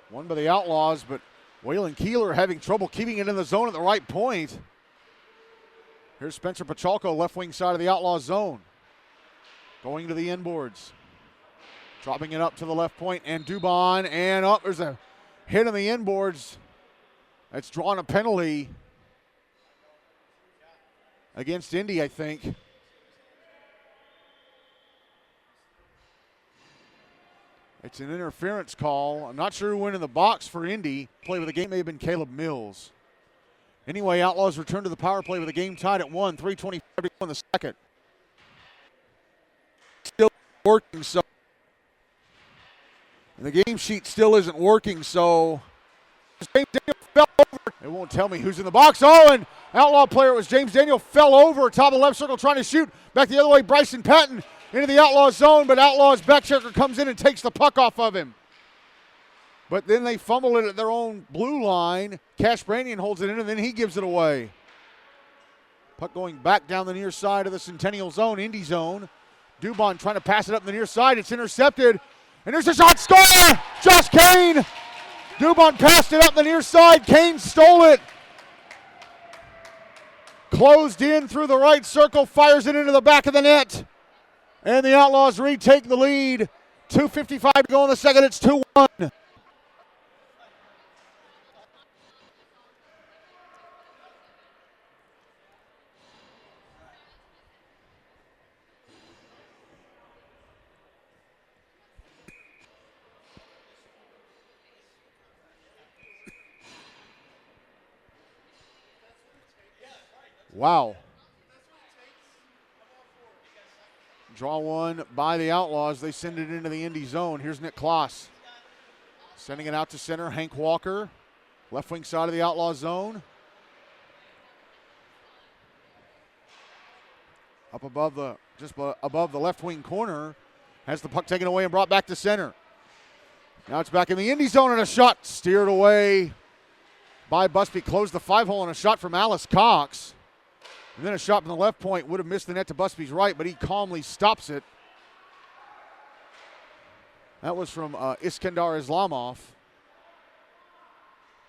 One by the Outlaws, but Waylon Keeler having trouble keeping it in the zone at the right point. Here's Spencer Pachalko, left wing side of the Outlaw zone. Going to the inboards. Dropping it up to the left point, and Dubon, and up, there's a hit on the inboards. That's drawn a penalty against Indy, I think. It's an interference call. I'm not sure who went in the box for Indy. Play with the game may have been Caleb Mills. Anyway, Outlaws return to the power play with the game tied at 1. 3:25 to go in the second. Still working, so. And the game sheet still isn't working, so. James Daniel fell over. It won't tell me who's in the box. Oh, and Outlaw player was James Daniel, fell over, top of the left circle trying to shoot. Back the other way, Bryson Patton into the Outlaw zone, but Outlaw's back checker comes in and takes the puck off of him. But then they fumble it at their own blue line. Cash Brannion holds it in, and then he gives it away. Puck going back down the near side of the Centennial zone, Indy zone. Dubon trying to pass it up the near side. It's intercepted. And there's a shot. Score! Josh Kane! Dubon passed it up the near side. Kane stole it. Closed in through the right circle. Fires it into the back of the net. And the Outlaws retake the lead. 2:55 to go in the second. It's 2-1. Wow. Draw one by the Outlaws. They send it into the Indy zone. Here's Nick Kloss. Sending it out to center. Hank Walker. Left wing side of the Outlaw zone. Up above just above the left wing corner. Has the puck taken away and brought back to center. Now it's back in the Indy zone and a shot steered away by Busby. Closed the 5-hole and a shot from Alice Cox. And then a shot from the left point would have missed the net to Busby's right, but he calmly stops it. That was from Iskandar Islamov.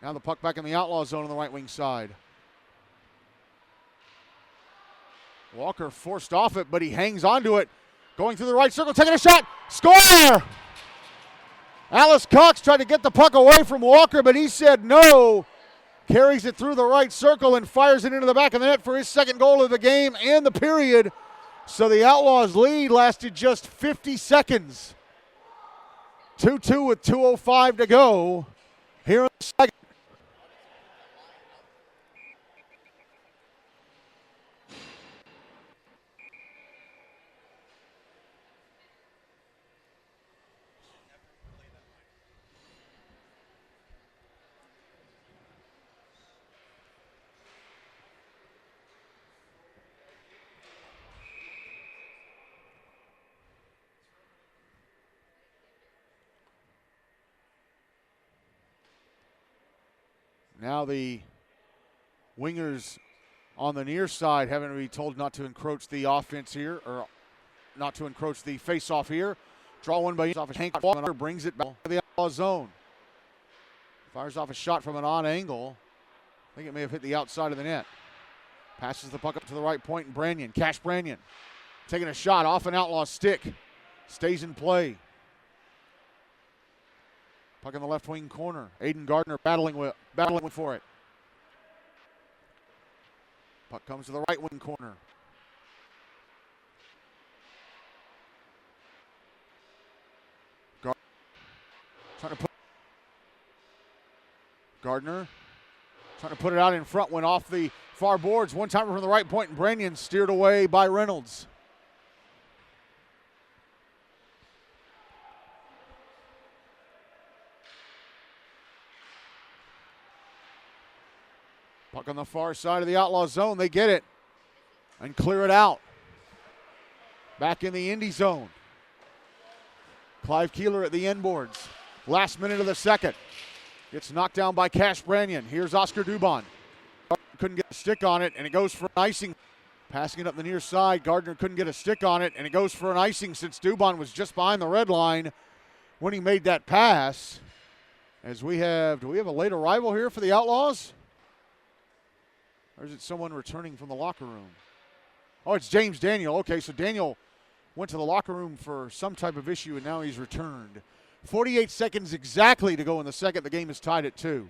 Now the puck back in the Outlaw zone on the right wing side. Walker forced off it, but he hangs onto it. Going through the right circle, taking a shot. Score! Alice Cox tried to get the puck away from Walker, but he said no. Carries it through the right circle and fires it into the back of the net for his second goal of the game and the period. So the Outlaws' lead lasted just 50 seconds. 2-2 with 2:05 to go here in the second. Now the wingers on the near side having to be told not to encroach the offense here, or not to encroach the face-off here. Draw one by off Hank Walker, brings it back to the Outlaw zone. Fires off a shot from an odd angle. I think it may have hit the outside of the net. Passes the puck up to the right point, and Brannion, Cash Brannion, taking a shot off an Outlaw stick. Stays in play. Puck in the left wing corner. Aiden Gardner battling for it. Puck comes to the right wing corner. Gardner trying to put it out in front, went off the far boards. One timer from the right point, and Brannion steered away by Reynolds. Puck on the far side of the Outlaw zone. They get it and clear it out. Back in the Indy zone. Clive Keeler at the end boards. Last minute of the second. Gets knocked down by Cash Brannion. Here's Oscar Dubon. Couldn't get a stick on it, and it goes for an icing. Passing it up the near side. Gardner couldn't get a stick on it, and it goes for an icing since Dubon was just behind the red line when he made that pass. As do we have a late arrival here for the Outlaws? Or is it someone returning from the locker room? Oh, it's James Daniel. Okay, so Daniel went to the locker room for some type of issue, and now he's returned. 48 seconds exactly to go in the second. The game is tied at 2.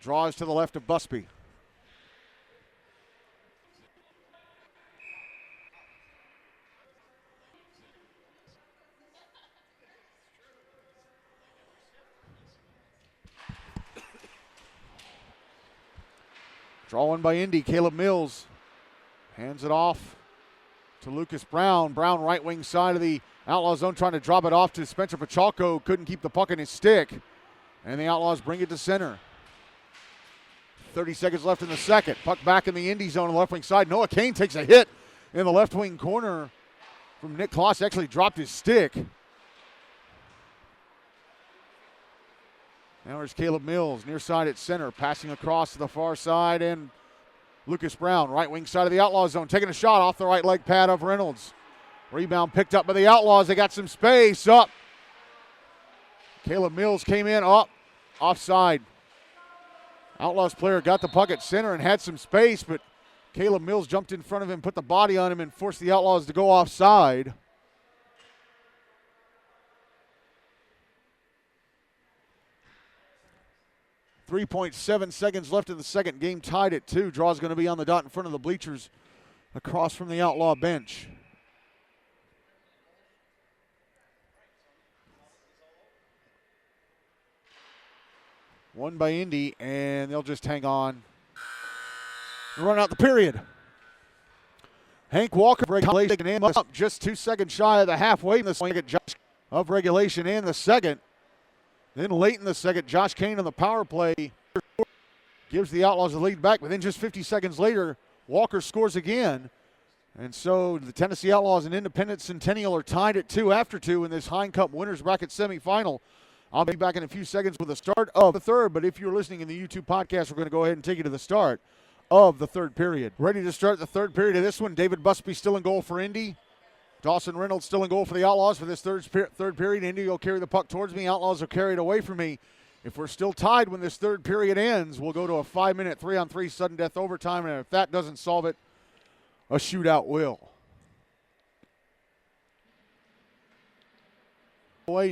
Draws to the left of Busby. Draw one by Indy. Caleb Mills hands it off to Lucas Brown. Brown right wing side of the Outlaw zone trying to drop it off to Spencer Pachalko. Couldn't keep the puck in his stick. And the Outlaws bring it to center. 30 seconds left in the second. Puck back in the Indy zone on the left wing side. Noah Kane takes a hit in the left wing corner from Nick Kloss. Actually dropped his stick. Now there's Caleb Mills, near side at center, passing across to the far side, and Lucas Brown, right wing side of the Outlaw zone, taking a shot off the right leg pad of Reynolds. Rebound picked up by the Outlaws. They got some space up. Caleb Mills came in up, offside. Outlaws player got the puck at center and had some space, but Caleb Mills jumped in front of him, put the body on him, and forced the Outlaws to go offside. .7 seconds left in the second. Game tied at 2. Draw's going to be on the dot in front of the bleachers across from the Outlaw bench. Won by Indy, and they'll just hang on and run out the period. Hank Walker, regulation and up just 2 seconds shy of the halfway in the second of regulation and the second. Then late in the second, Josh Kane on the power play gives the Outlaws the lead back, but then just 50 seconds later, Walker scores again. And so the Tennessee Outlaws and Independence-Centennial are tied at 2 after 2 in this Hine Cup winners bracket semifinal. I'll be back in a few seconds with the start of the third, but if you're listening in the YouTube podcast, we're going to go ahead and take you to the start of the third period. Ready to start the third period of this one. David Busby still in goal for Indy. Dawson Reynolds still in goal for the Outlaws for this third period. Indy will carry the puck towards me. Outlaws will carry it away from me. If we're still tied when this third period ends, we'll go to a 5-minute 3-on-3 sudden death overtime, and if that doesn't solve it, a shootout will. By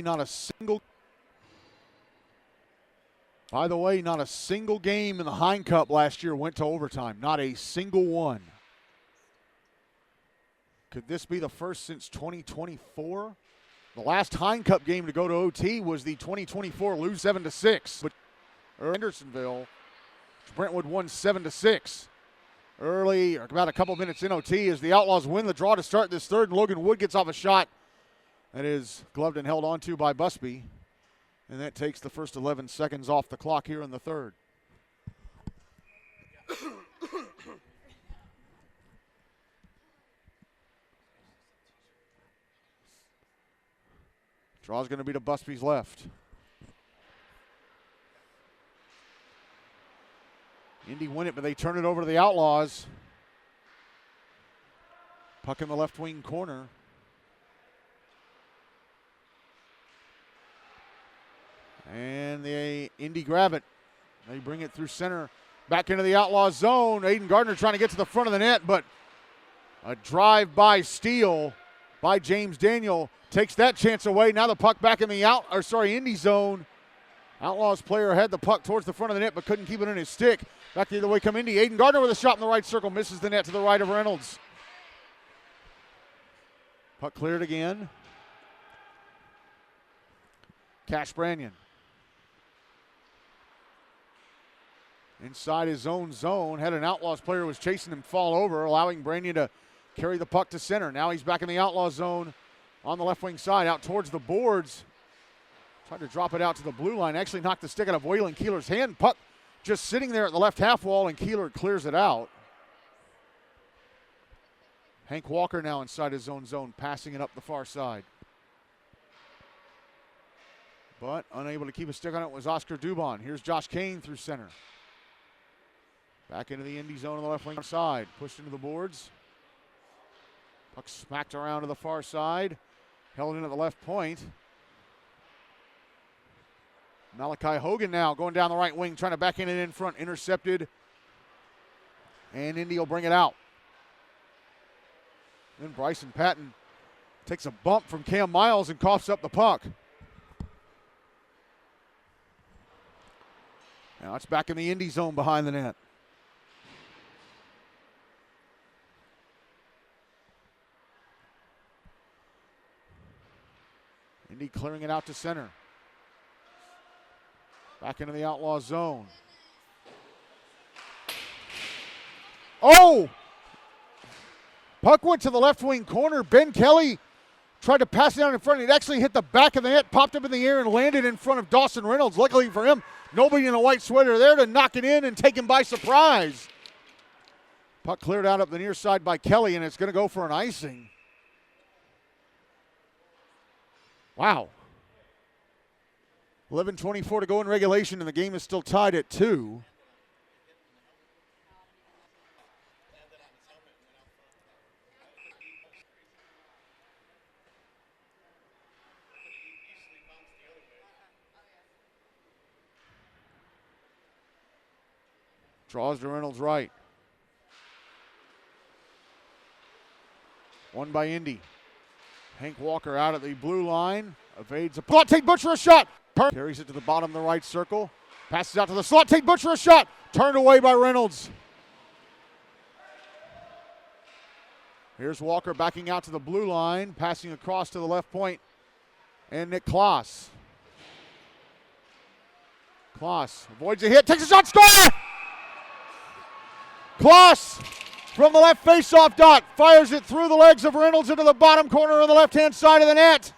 the way, not a single game in the Hine Cup last year went to overtime. Not a single one. Could this be the first since 2024? The last Hine Cup game to go to OT was the 2024 lose 7-6. But Hendersonville, Brentwood won 7-6. Early, or about a couple minutes in OT, as the Outlaws win the draw to start this third, and Logan Wood gets off a shot that is gloved and held onto by Busby. And that takes the first 11 seconds off the clock here in the third. Draw's going to be to Busby's left. Indy win it, but they turn it over to the Outlaws. Puck in the left wing corner. And the Indy grab it. They bring it through center. Back into the Outlaws zone. Aiden Gardner trying to get to the front of the net, but a drive-by steal by James Daniel takes that chance away. Now the puck back in the Indy zone. Outlaws player had the puck towards the front of the net, but couldn't keep it in his stick. Back the other way come Indy. Aiden Gardner with a shot in the right circle. Misses the net to the right of Reynolds. Puck cleared again. Cash Brannion. Inside his own zone. Had an Outlaws player who was chasing him fall over, allowing Brannion to carry the puck to center. Now he's back in the Outlaws zone on the left wing side, out towards the boards. Tried to drop it out to the blue line. Actually knocked the stick out of Waylon Keeler's hand. Puck just sitting there at the left half wall, and Keeler clears it out. Hank Walker now inside his own zone, passing it up the far side. But unable to keep a stick on it was Oscar Dubon. Here's Josh Kane through center. Back into the Indy zone on the left wing side. Pushed into the boards. Puck smacked around to the far side. Held in at the left point. Malachi Hogan now going down the right wing, trying to back in it in front. Intercepted. And Indy will bring it out. Then Bryson Patton takes a bump from Cam Miles and coughs up the puck. Now it's back in the Indy zone behind the net. Indy clearing it out to center. Back into the Outlaw zone. Oh! Puck went to the left wing corner. Ben Kelly tried to pass it down in front. It actually hit the back of the net, popped up in the air, and landed in front of Dawson Reynolds. Luckily for him, nobody in a white sweater there to knock it in and take him by surprise. Puck cleared out up the near side by Kelly, and it's going to go for an icing. Wow. 11:24 to go in regulation, and the game is still tied at 2. Draws to Reynolds right. One by Indy. Hank Walker out at the blue line. Evades a slot. Take Butcher a shot. Carries it to the bottom of the right circle. Passes out to the slot. Take Butcher a shot. Turned away by Reynolds. Here's Walker backing out to the blue line. Passing across to the left point. And Nick Kloss. Kloss avoids a hit. Takes a shot. Score! Kloss from the left faceoff dot fires it through the legs of Reynolds into the bottom corner on the left-hand side of the net.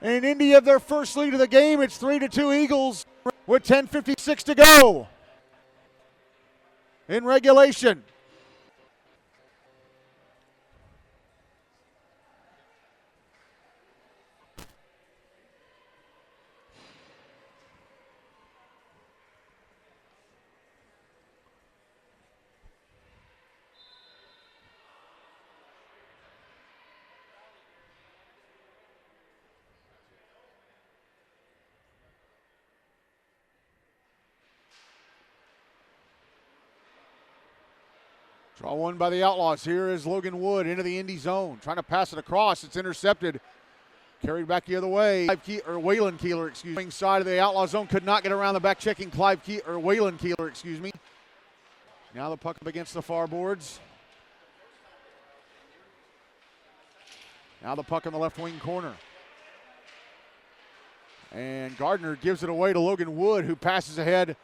And Indy have their first lead of the game. It's 3-2 Eagles with 10:56 to go in regulation. Draw one by the Outlaws. Here is Logan Wood into the Indy zone. Trying to pass it across. It's intercepted. Carried back the other way. Waylon Keeler, side of the Outlaw zone. Could not get around the back checking Waylon Keeler, Now the puck up against the far boards. Now the puck in the left wing corner. And Gardner gives it away to Logan Wood, who passes ahead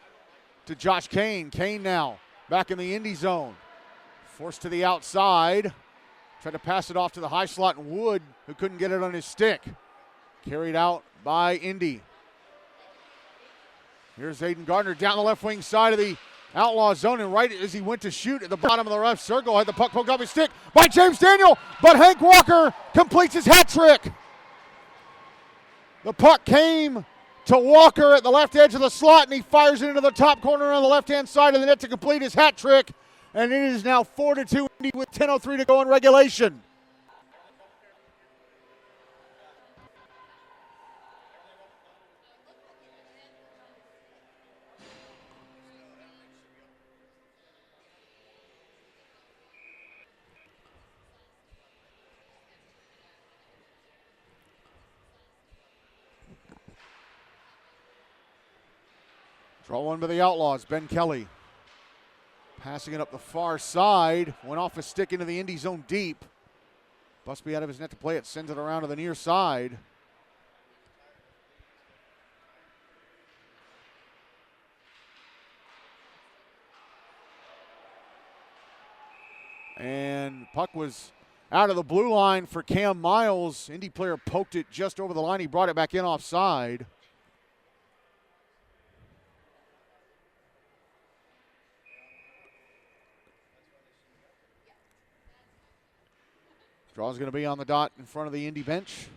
to Josh Kane. Kane now back in the Indy zone. Forced to the outside. Tried to pass it off to the high slot, and Wood, who couldn't get it on his stick. Carried out by Indy. Here's Aiden Gardner down the left wing side of the Outlaw zone, and right as he went to shoot at the bottom of the left circle, had the puck poked off his stick by James Daniel, but Hank Walker completes his hat trick. The puck came to Walker at the left edge of the slot, and he fires it into the top corner on the left-hand side of the net to complete his hat trick. And it is now 4-2 Indy with 10:03 to go in regulation. Draw one by the Outlaws. Ben Kelly. Passing it up the far side. Went off a stick into the Indy zone deep. Busby out of his net to play it. Sends it around to the near side. And puck was out of the blue line for Cam Miles. Indy player poked it just over the line. He brought it back in offside. Draw's going to be on the dot in front of the Indy bench.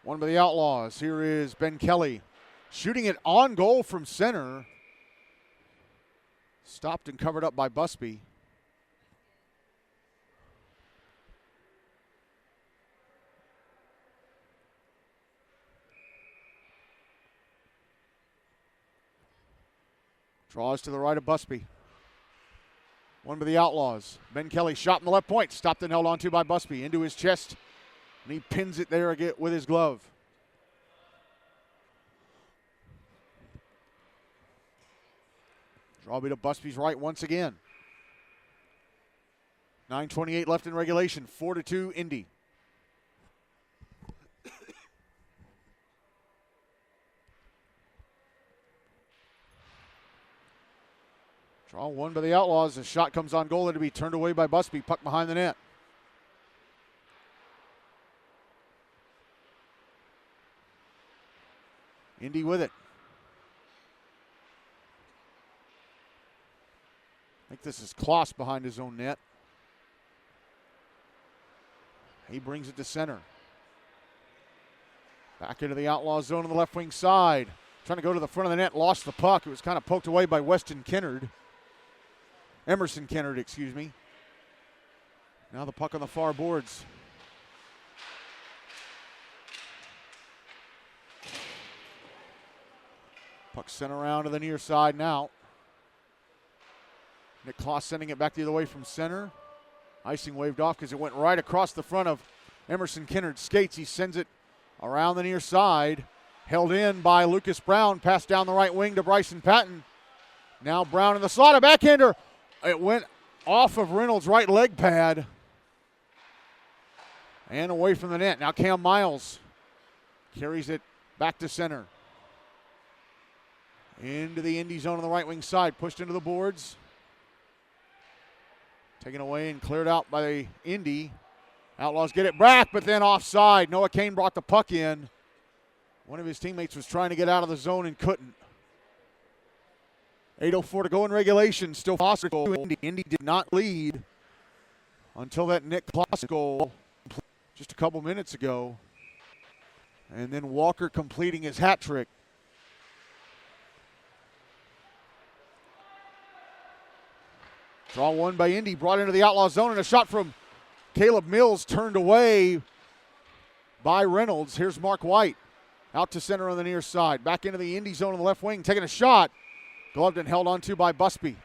One by the Outlaws. Here is Ben Kelly. Shooting it on goal from center. Stopped and covered up by Busby. Draws to the right of Busby. One by the Outlaws. Ben Kelly shot in the left point. Stopped and held onto by Busby. Into his chest. And he pins it there again with his glove. Draw be to Busby's right once again. 9:28 left in regulation. 4-2 Indy. Draw one by the Outlaws. The shot comes on goal and to be turned away by Busby. Puck behind the net. Indy with it. I think this is Kloss behind his own net. He brings it to center. Back into the Outlaw zone on the left wing side. Trying to go to the front of the net, lost the puck. It was kind of poked away by Emerson Kennard, excuse me. Now the puck on the far boards. Puck sent around to the near side now. Nick Kloss sending it back the other way from center. Icing waved off because it went right across the front of Emerson Kennard's skates. He sends it around the near side. Held in by Lucas Brown. Passed down the right wing to Bryson Patton. Now Brown in the slot. A backhander. It went off of Reynolds' right leg pad. And away from the net. Now Cam Miles carries it back to center. Into the Indy zone on the right wing side. Pushed into the boards. Taken away and cleared out by the Indy. Outlaws get it back, but then offside. Noah Kane brought the puck in. One of his teammates was trying to get out of the zone and couldn't. 8:04 to go in regulation. Still possible. Indy did not lead until that Nick Kloss goal just a couple minutes ago. And then Walker completing his hat trick. Draw one by Indy, brought into the Outlaw zone, and a shot from Caleb Mills turned away by Reynolds. Here's Mark White. Out to center on the near side. Back into the Indy zone on the left wing, taking a shot. Gloved and held onto by Busby.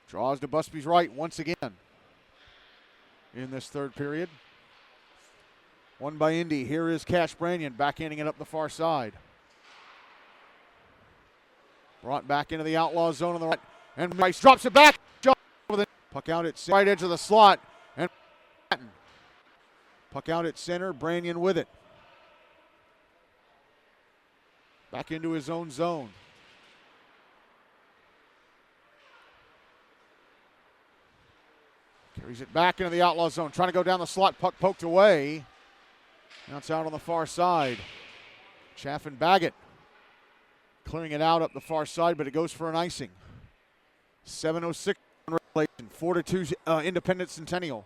Draws to Busby's right once again in this third period. One by Indy. Here is Cash Brannion backhanding it up the far side. Brought back into the Outlaw zone on the right. And Rice drops it back. Puck out at right edge of the slot. And puck out at center. Brannion with it. Back into his own zone. Carries it back into the Outlaw zone. Trying to go down the slot. Puck poked away. Now it's out on the far side. Chaffin Baggett clearing it out up the far side, but it goes for an icing. 7:06 in regulation. 4-2 Independence-Centennial.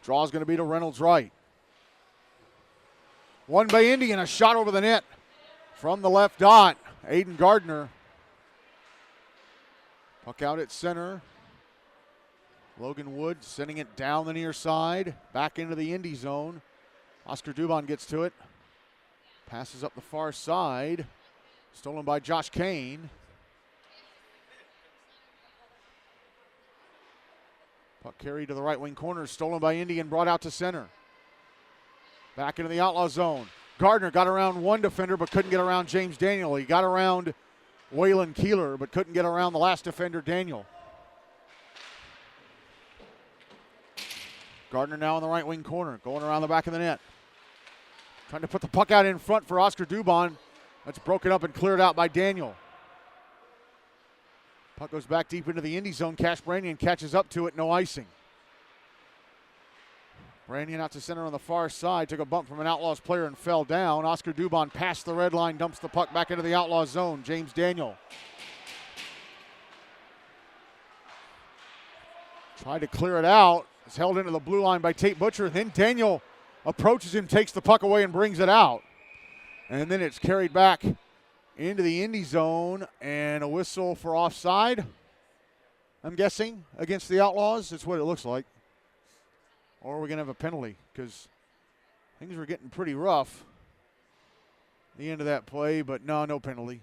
Draw's going to be to Reynolds' right. One by Indy and a shot over the net from the left dot. Aiden Gardner. Puck out at center. Logan Wood sending it down the near side. Back into the Indy zone. Oscar Dubon gets to it. Passes up the far side. Stolen by Josh Kane. Puck carried to the right wing corner. Stolen by Indy and brought out to center. Back into the Outlaw zone. Gardner got around one defender but couldn't get around James Daniel. He got around Waylon Keeler but couldn't get around the last defender, Daniel. Gardner now in the right wing corner, going around the back of the net. Trying to put the puck out in front for Oscar Dubon. That's broken up and cleared out by Daniel. Puck goes back deep into the Indy zone. Cash Brannion catches up to it, no icing. Brannion out to center on the far side, took a bump from an Outlaws player and fell down. Oscar Dubon past the red line, dumps the puck back into the Outlaw zone. James Daniel tried to clear it out. It's held into the blue line by Tate Butcher. Then Daniel approaches him, takes the puck away and brings it out. And then it's carried back into the Indy zone and a whistle for offside, I'm guessing, against the Outlaws. That's what it looks like. Or we're going to have a penalty because things were getting pretty rough at the end of that play, but no penalty.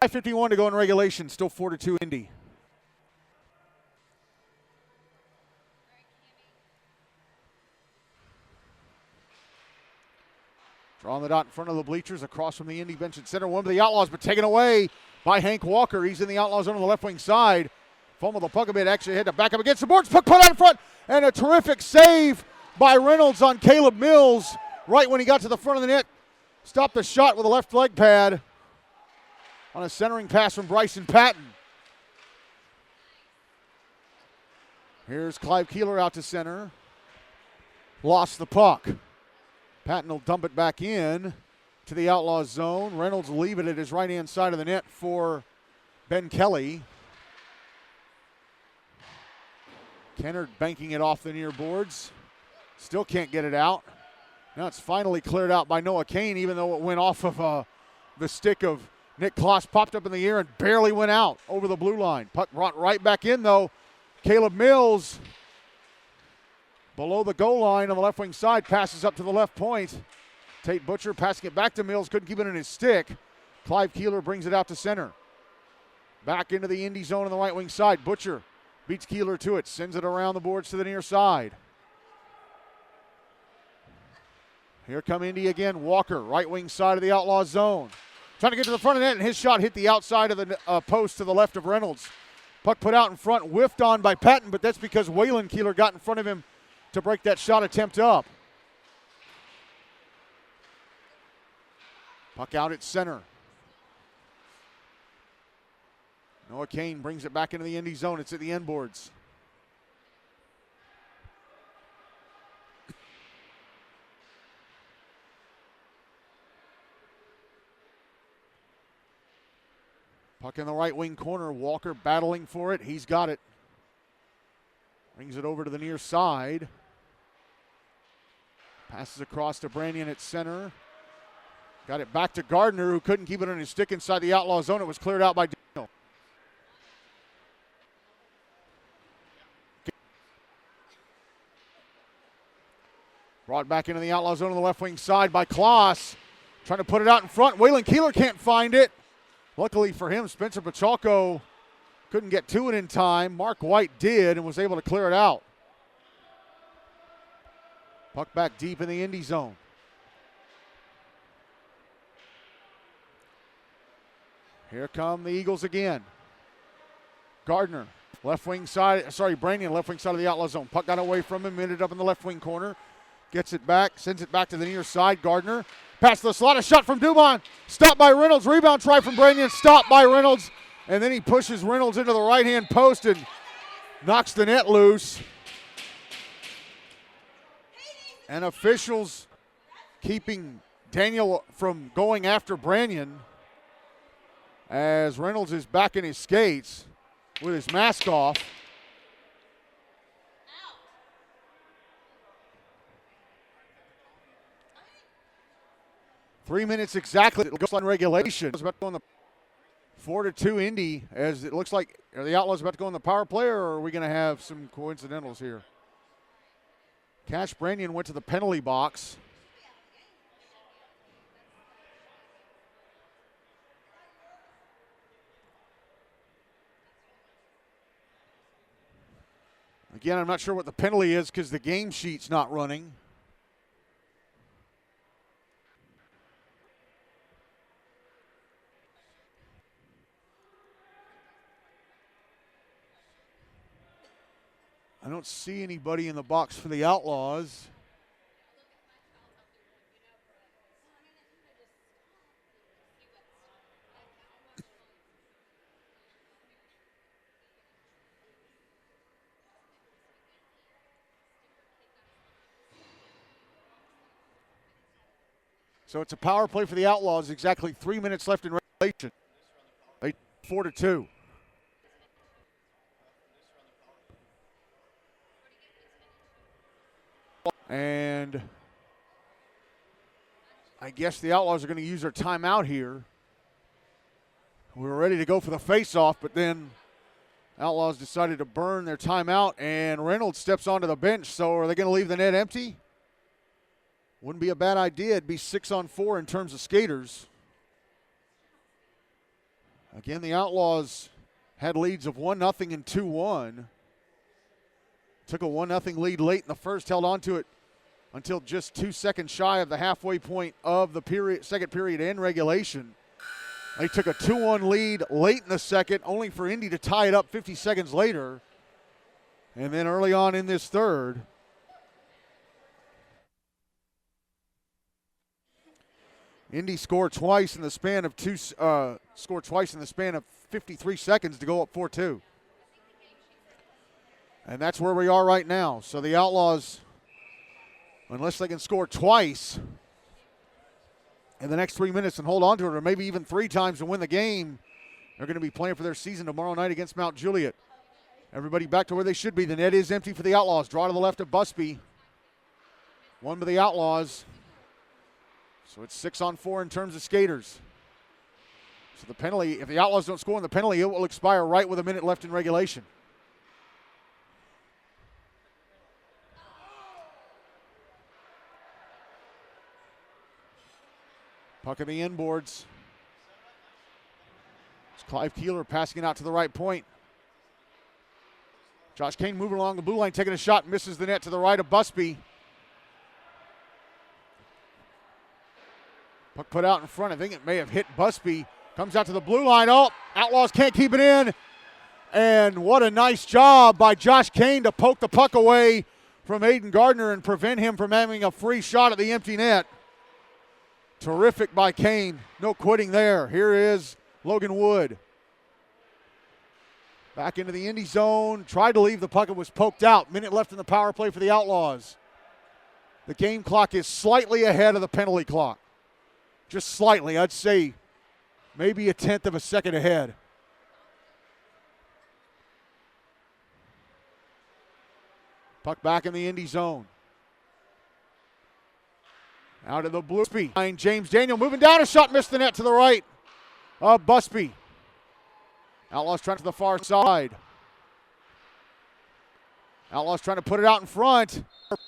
5:51 to go in regulation, still 4-2 Indy. Drawing the dot in front of the bleachers across from the Indy bench at center. One of the Outlaws, but taken away by Hank Walker. He's in the Outlaw zone on the left wing side. Fumbled the puck a bit, actually had to back up against the boards. Puck put out in front, and a terrific save by Reynolds on Caleb Mills right when he got to the front of the net. Stopped the shot with a left leg pad. on a centering pass from Bryson Patton. Here's Clive Keeler out to center. Lost the puck. Patton will dump it back in to the Outlaws zone. Reynolds will leave it at his right-hand side of the net for Ben Kelly. Kennard banking it off the near boards. Still can't get it out. Now it's finally cleared out by Noah Kane, even though it went off of the stick of Nick Kloss, popped up in the air and barely went out over the blue line. Puck brought right back in, though. Caleb Mills, below the goal line on the left wing side, passes up to the left point. Tate Butcher passing it back to Mills, couldn't keep it in his stick. Clive Keeler brings it out to center. Back into the Indy zone on the right wing side. Butcher beats Keeler to it, sends it around the boards to the near side. Here come Indy again. Walker, right wing side of the Outlaws zone. Trying to get to the front of the net, and his shot hit the outside of the post to the left of Reynolds. Puck put out in front, whiffed on by Patton, but that's because Waylon Keeler got in front of him to break that shot attempt up. Puck out at center. Noah Kane brings it back into the Indy zone. It's at the end boards. Puck in the right wing corner. Walker battling for it. He's got it. Brings it over to the near side. Passes across to Brannion at center. Got it back to Gardner, who couldn't keep it on his stick inside the Outlaw zone. It was cleared out by Daniel. Brought back into the Outlaw zone on the left wing side by Kloss. Trying to put it out in front. Waylon Keeler can't find it. Luckily for him, Spencer Pachalko couldn't get to it in time. Mark White did and was able to clear it out. Puck back deep in the Indy zone. Here come the Eagles again. Gardner, left wing side, Brannion, left wing side of the Outlaw zone. Puck got away from him, ended up in the left wing corner. Gets it back, sends it back to the near side. Gardner, pass to the slot, a shot from Dubon. Stopped by Reynolds, rebound try from Brannion, stopped by Reynolds. And then he pushes Reynolds into the right-hand post and knocks the net loose. And officials keeping Daniel from going after Brannion as Reynolds is back in his skates with his mask off. Three minutes exactly. It goes on regulation. It's about to go on the 4-2 Indy, as it looks like. Are the Outlaws about to go on the power play, or are we going to have some coincidentals here? Cash Brannion went to the penalty box. Again, I'm not sure what the penalty is because the game sheet's not running. I don't see anybody in the box for the Outlaws. So it's a power play for the Outlaws. Exactly 3 minutes left in regulation. 4-2. And I guess the Outlaws are going to use their timeout here. We were ready to go for the face-off, but then Outlaws decided to burn their timeout, and Reynolds steps onto the bench. So are they going to leave the net empty? Wouldn't be a bad idea. It'd be 6-on-4 in terms of skaters. Again, the Outlaws had leads of 1-0 and 2-1. Took a 1-0 lead late in the first, held on to it until just 2 seconds shy of the halfway point of the second period in regulation. They took a 2-1 lead late in the second, only for Indy to tie it up 50 seconds later. And then early on in this third, Indy scored twice in the span of 53 seconds to go up 4-2. And that's where we are right now. So the Outlaws, unless they can score twice in the next 3 minutes and hold on to it, or maybe even 3 times to win the game, they're going to be playing for their season tomorrow night against Mount Juliet. Everybody back to where they should be. The net is empty for the Outlaws. Draw to the left of Busby. One by the Outlaws. So it's 6-on-4 in terms of skaters. So the penalty, if the Outlaws don't score on the penalty, it will expire right with a minute left in regulation. Puck in the inboards. It's Clive Keeler passing it out to the right point. Josh Kane moving along the blue line, taking a shot, misses the net to the right of Busby. Puck put out in front. I think it may have hit Busby. Comes out to the blue line. Oh, Outlaws can't keep it in. And what a nice job by Josh Kane to poke the puck away from Aiden Gardner and prevent him from having a free shot at the empty net. Terrific by Kane. No quitting there. Here is Logan Wood. Back into the Indy zone. Tried to leave the puck. It was poked out. Minute left in the power play for the Outlaws. The game clock is slightly ahead of the penalty clock. Just slightly. I'd say maybe a tenth of a second ahead. Puck back in the Indy zone. Out of the blue. Busby. James Daniel moving down. A shot missed the net to the right of Busby. Outlaws trying to the far side. Outlaws trying to put it out in front.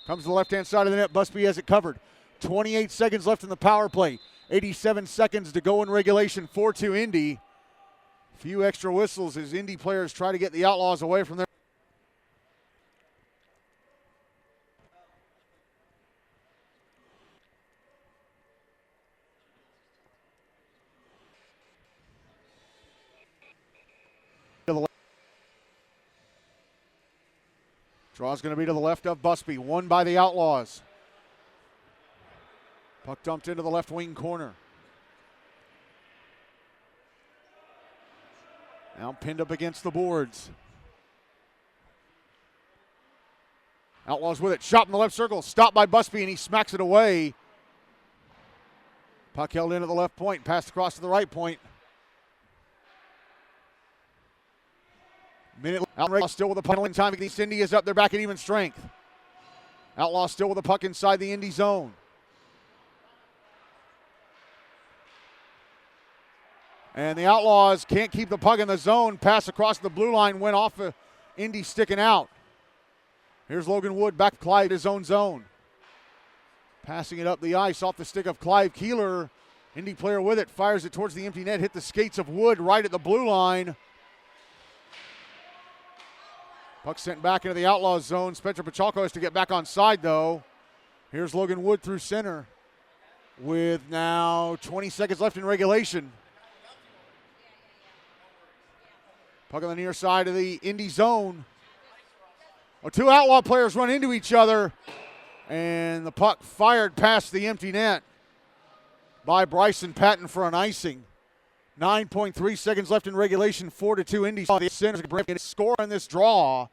Comes to the left-hand side of the net. Busby has it covered. 28 seconds left in the power play. 87 seconds to go in regulation. 4-2 Indy. Few extra whistles as Indy players try to get the Outlaws away from their. Draw's going to be to the left of Busby. Won by the Outlaws. Puck dumped into the left wing corner. Now pinned up against the boards. Outlaws with it. Shot in the left circle. Stopped by Busby, and he smacks it away. Puck held in at the left point. Passed across to the right point. Minute. Outlaws still with the puck in time. East Indy is up. They're back at even strength. Outlaws still with the puck inside the Indy zone. And the Outlaws can't keep the puck in the zone. Pass across the blue line went off of Indy sticking out. Here's Logan Wood back to Clive, his own zone. Passing it up the ice off the stick of Clive Keeler. Indy player with it. Fires it towards the empty net. Hit the skates of Wood right at the blue line. Puck sent back into the Outlaws zone. Spencer Pachalko has to get back on side, though. Here's Logan Wood through center with now 20 seconds left in regulation. Puck on the near side of the Indy zone. Well, 2 Outlaw players run into each other, and the puck fired past the empty net by Bryson Patton for an icing. 9.3 seconds left in regulation, 4-2 Indy. The center can score on this draw,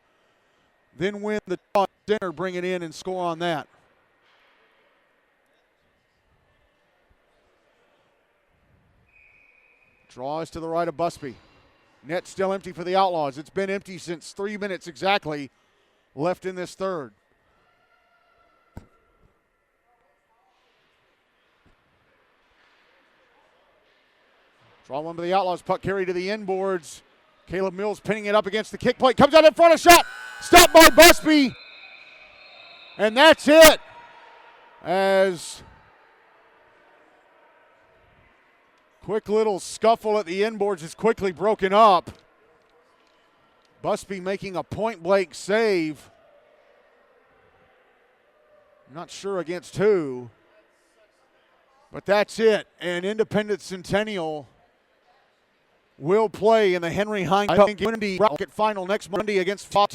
then win the draw. Center bring it in and score on that. Draw is to the right of Busby. Net still empty for the Outlaws. It's been empty since 3 minutes exactly left in this third. Draw one by the Outlaws. Puck carried to the inboards. Caleb Mills pinning it up against the kick plate. Comes out in front of shot. Stopped by Busby. And that's it. As quick little scuffle at the inboards is quickly broken up. Busby making a point-blank save. Not sure against who. But that's it. And Independence-Centennial will play in the Henry Hine Cup Rocket Final next Monday against Fox.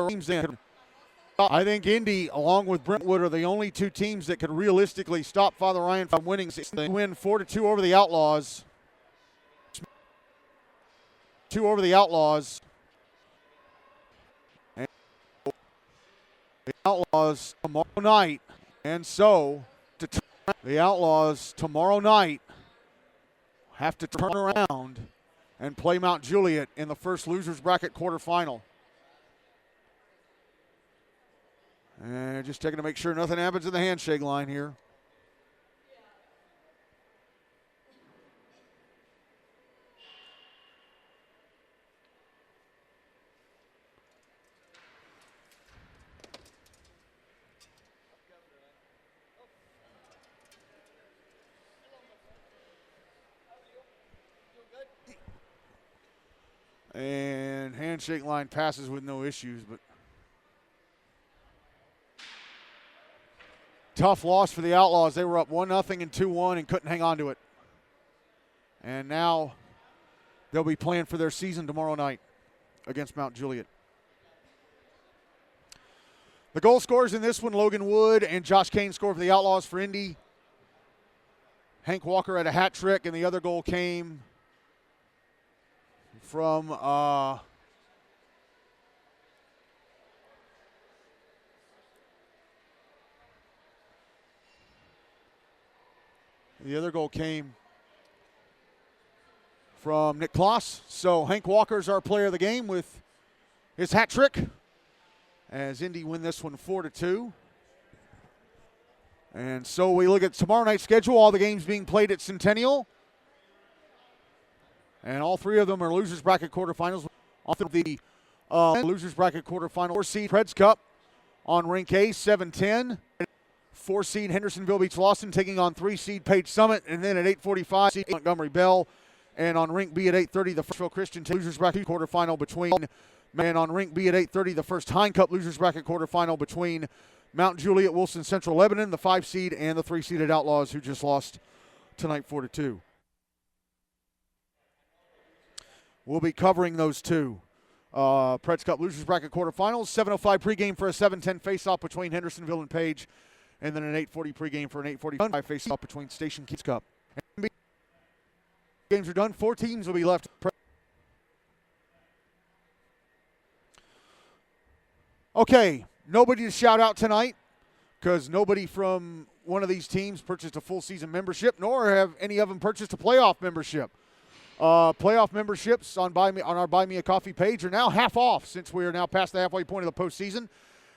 I think Indy, along with Brentwood, are the only two teams that could realistically stop Father Ryan from winning. They win 4-2 over the Outlaws. 2 over the Outlaws. And the Outlaws tomorrow night. And so, the Outlaws tomorrow night have to turn around and play Mount Juliet in the first losers bracket quarterfinal. And just checking to make sure nothing happens in the handshake line here. And handshake line passes with no issues, but tough loss for the Outlaws. They were up 1-0 and 2-1 and couldn't hang on to it. And now they'll be playing for their season tomorrow night against Mount Juliet. The goal scorers in this one, Logan Wood and Josh Kane scored for the Outlaws for Indy. Hank Walker had a hat trick, and the other goal came from Nick Kloss. So Hank Walker's our player of the game with his hat trick as Indy win this one 4-2. And so we look at tomorrow night's schedule, all the games being played at Centennial. And all three of them are losers bracket quarterfinals. Off the losers bracket quarterfinal, 4-seed Preds Cup on rink A, 7:10. 4-seed Hendersonville beats Lawson, taking on 3-seed Page Summit, and then at 8:45, seed Montgomery Bell. And on rink B at 8:30, the First Christian losers bracket quarterfinal between. And on rink B at 8:30, the first Hine Cup losers bracket quarterfinal between Mount Juliet, Wilson Central Lebanon, the 5-seed, and the 3-seeded Outlaws, who just lost tonight 4-2. We'll be covering those two. Preds Cup losers bracket quarterfinals, 7:05 pregame for a 7:10 face-off between Hendersonville and Page, and then an 8:40 pregame for an 8:45 face-off between Station Kids Cup. And games are done. 4 teams will be left. Okay, nobody to shout out tonight because nobody from one of these teams purchased a full season membership, nor have any of them purchased a playoff membership. Playoff memberships on our Buy Me a Coffee page are now half off since we are now past the halfway point of the postseason.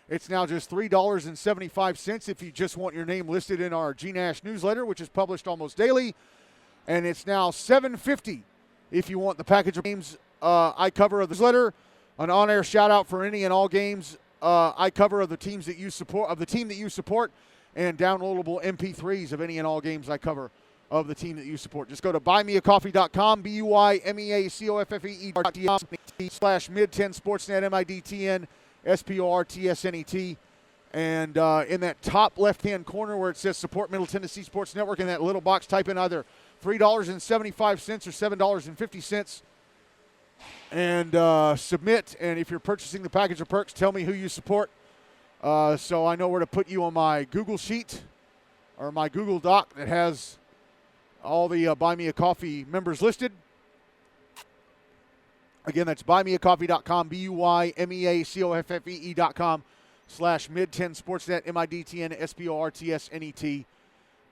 It's now just $3.75 if you just want your name listed in our GNASH newsletter, which is published almost daily. And it's now $7.50 if you want the package of games I cover of the newsletter, an on-air shout-out for any and all games I cover of the teams that you support, of the team that you support, and downloadable MP3s of any and all games I cover of the team that you support. Just go to buymeacoffee.com, BUYMEACOFFE.com/Mid10 Sportsnet, MIDTN, SPORTSNET. And in that top left-hand corner where it says Support Middle Tennessee Sports Network, in that little box, type in either $3.75 or $7.50 and submit. And if you're purchasing the package of perks, tell me who you support so I know where to put you on my Google sheet or my Google Doc that has all the Buy Me a Coffee members listed. Again, that's buymeacoffee.com, BUYMEACOFFE.com/Mid10 Sportsnet, MIDTN, SPORTSNET.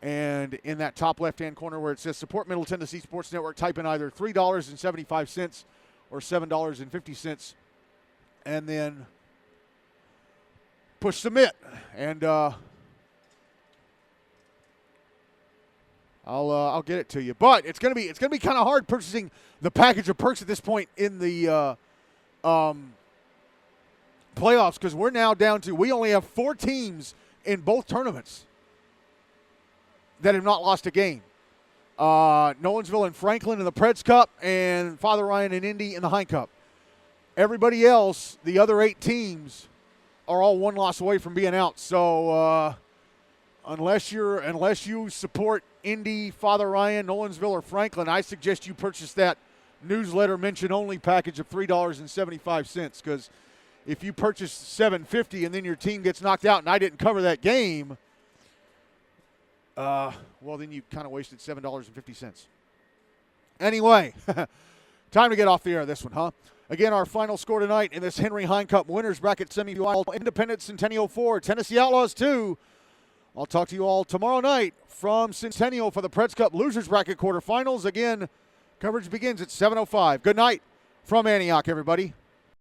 And in that top left-hand corner where it says Support Middle Tennessee Sports Network, type in either $3.75 or $7.50, and then push submit. And I'll get it to you. But it's gonna be kind of hard purchasing the package of perks at this point in the playoffs, because we're now down to, we only have 4 teams in both tournaments that have not lost a game. Nolensville and Franklin in the Preds Cup, and Father Ryan and Indy in the Hine Cup. Everybody else, the other 8 teams, are all 1 loss away from being out. So unless you support Indy, Father Ryan, Nolensville, or Franklin, I suggest you purchase that newsletter mention only package of $3.75, because if you purchase $750 and then your team gets knocked out and I didn't cover that game, well, then you kind of wasted $7.50. Anyway, time to get off the air this one, huh? Again, our final score tonight in this Henry Hine Cup winners bracket semifinal: Independence-Centennial 4, Tennessee Outlaws 2. I'll talk to you all tomorrow night from Centennial for the Preds Cup losers bracket quarterfinals. Again, coverage begins at 7:05. Good night from Antioch, everybody.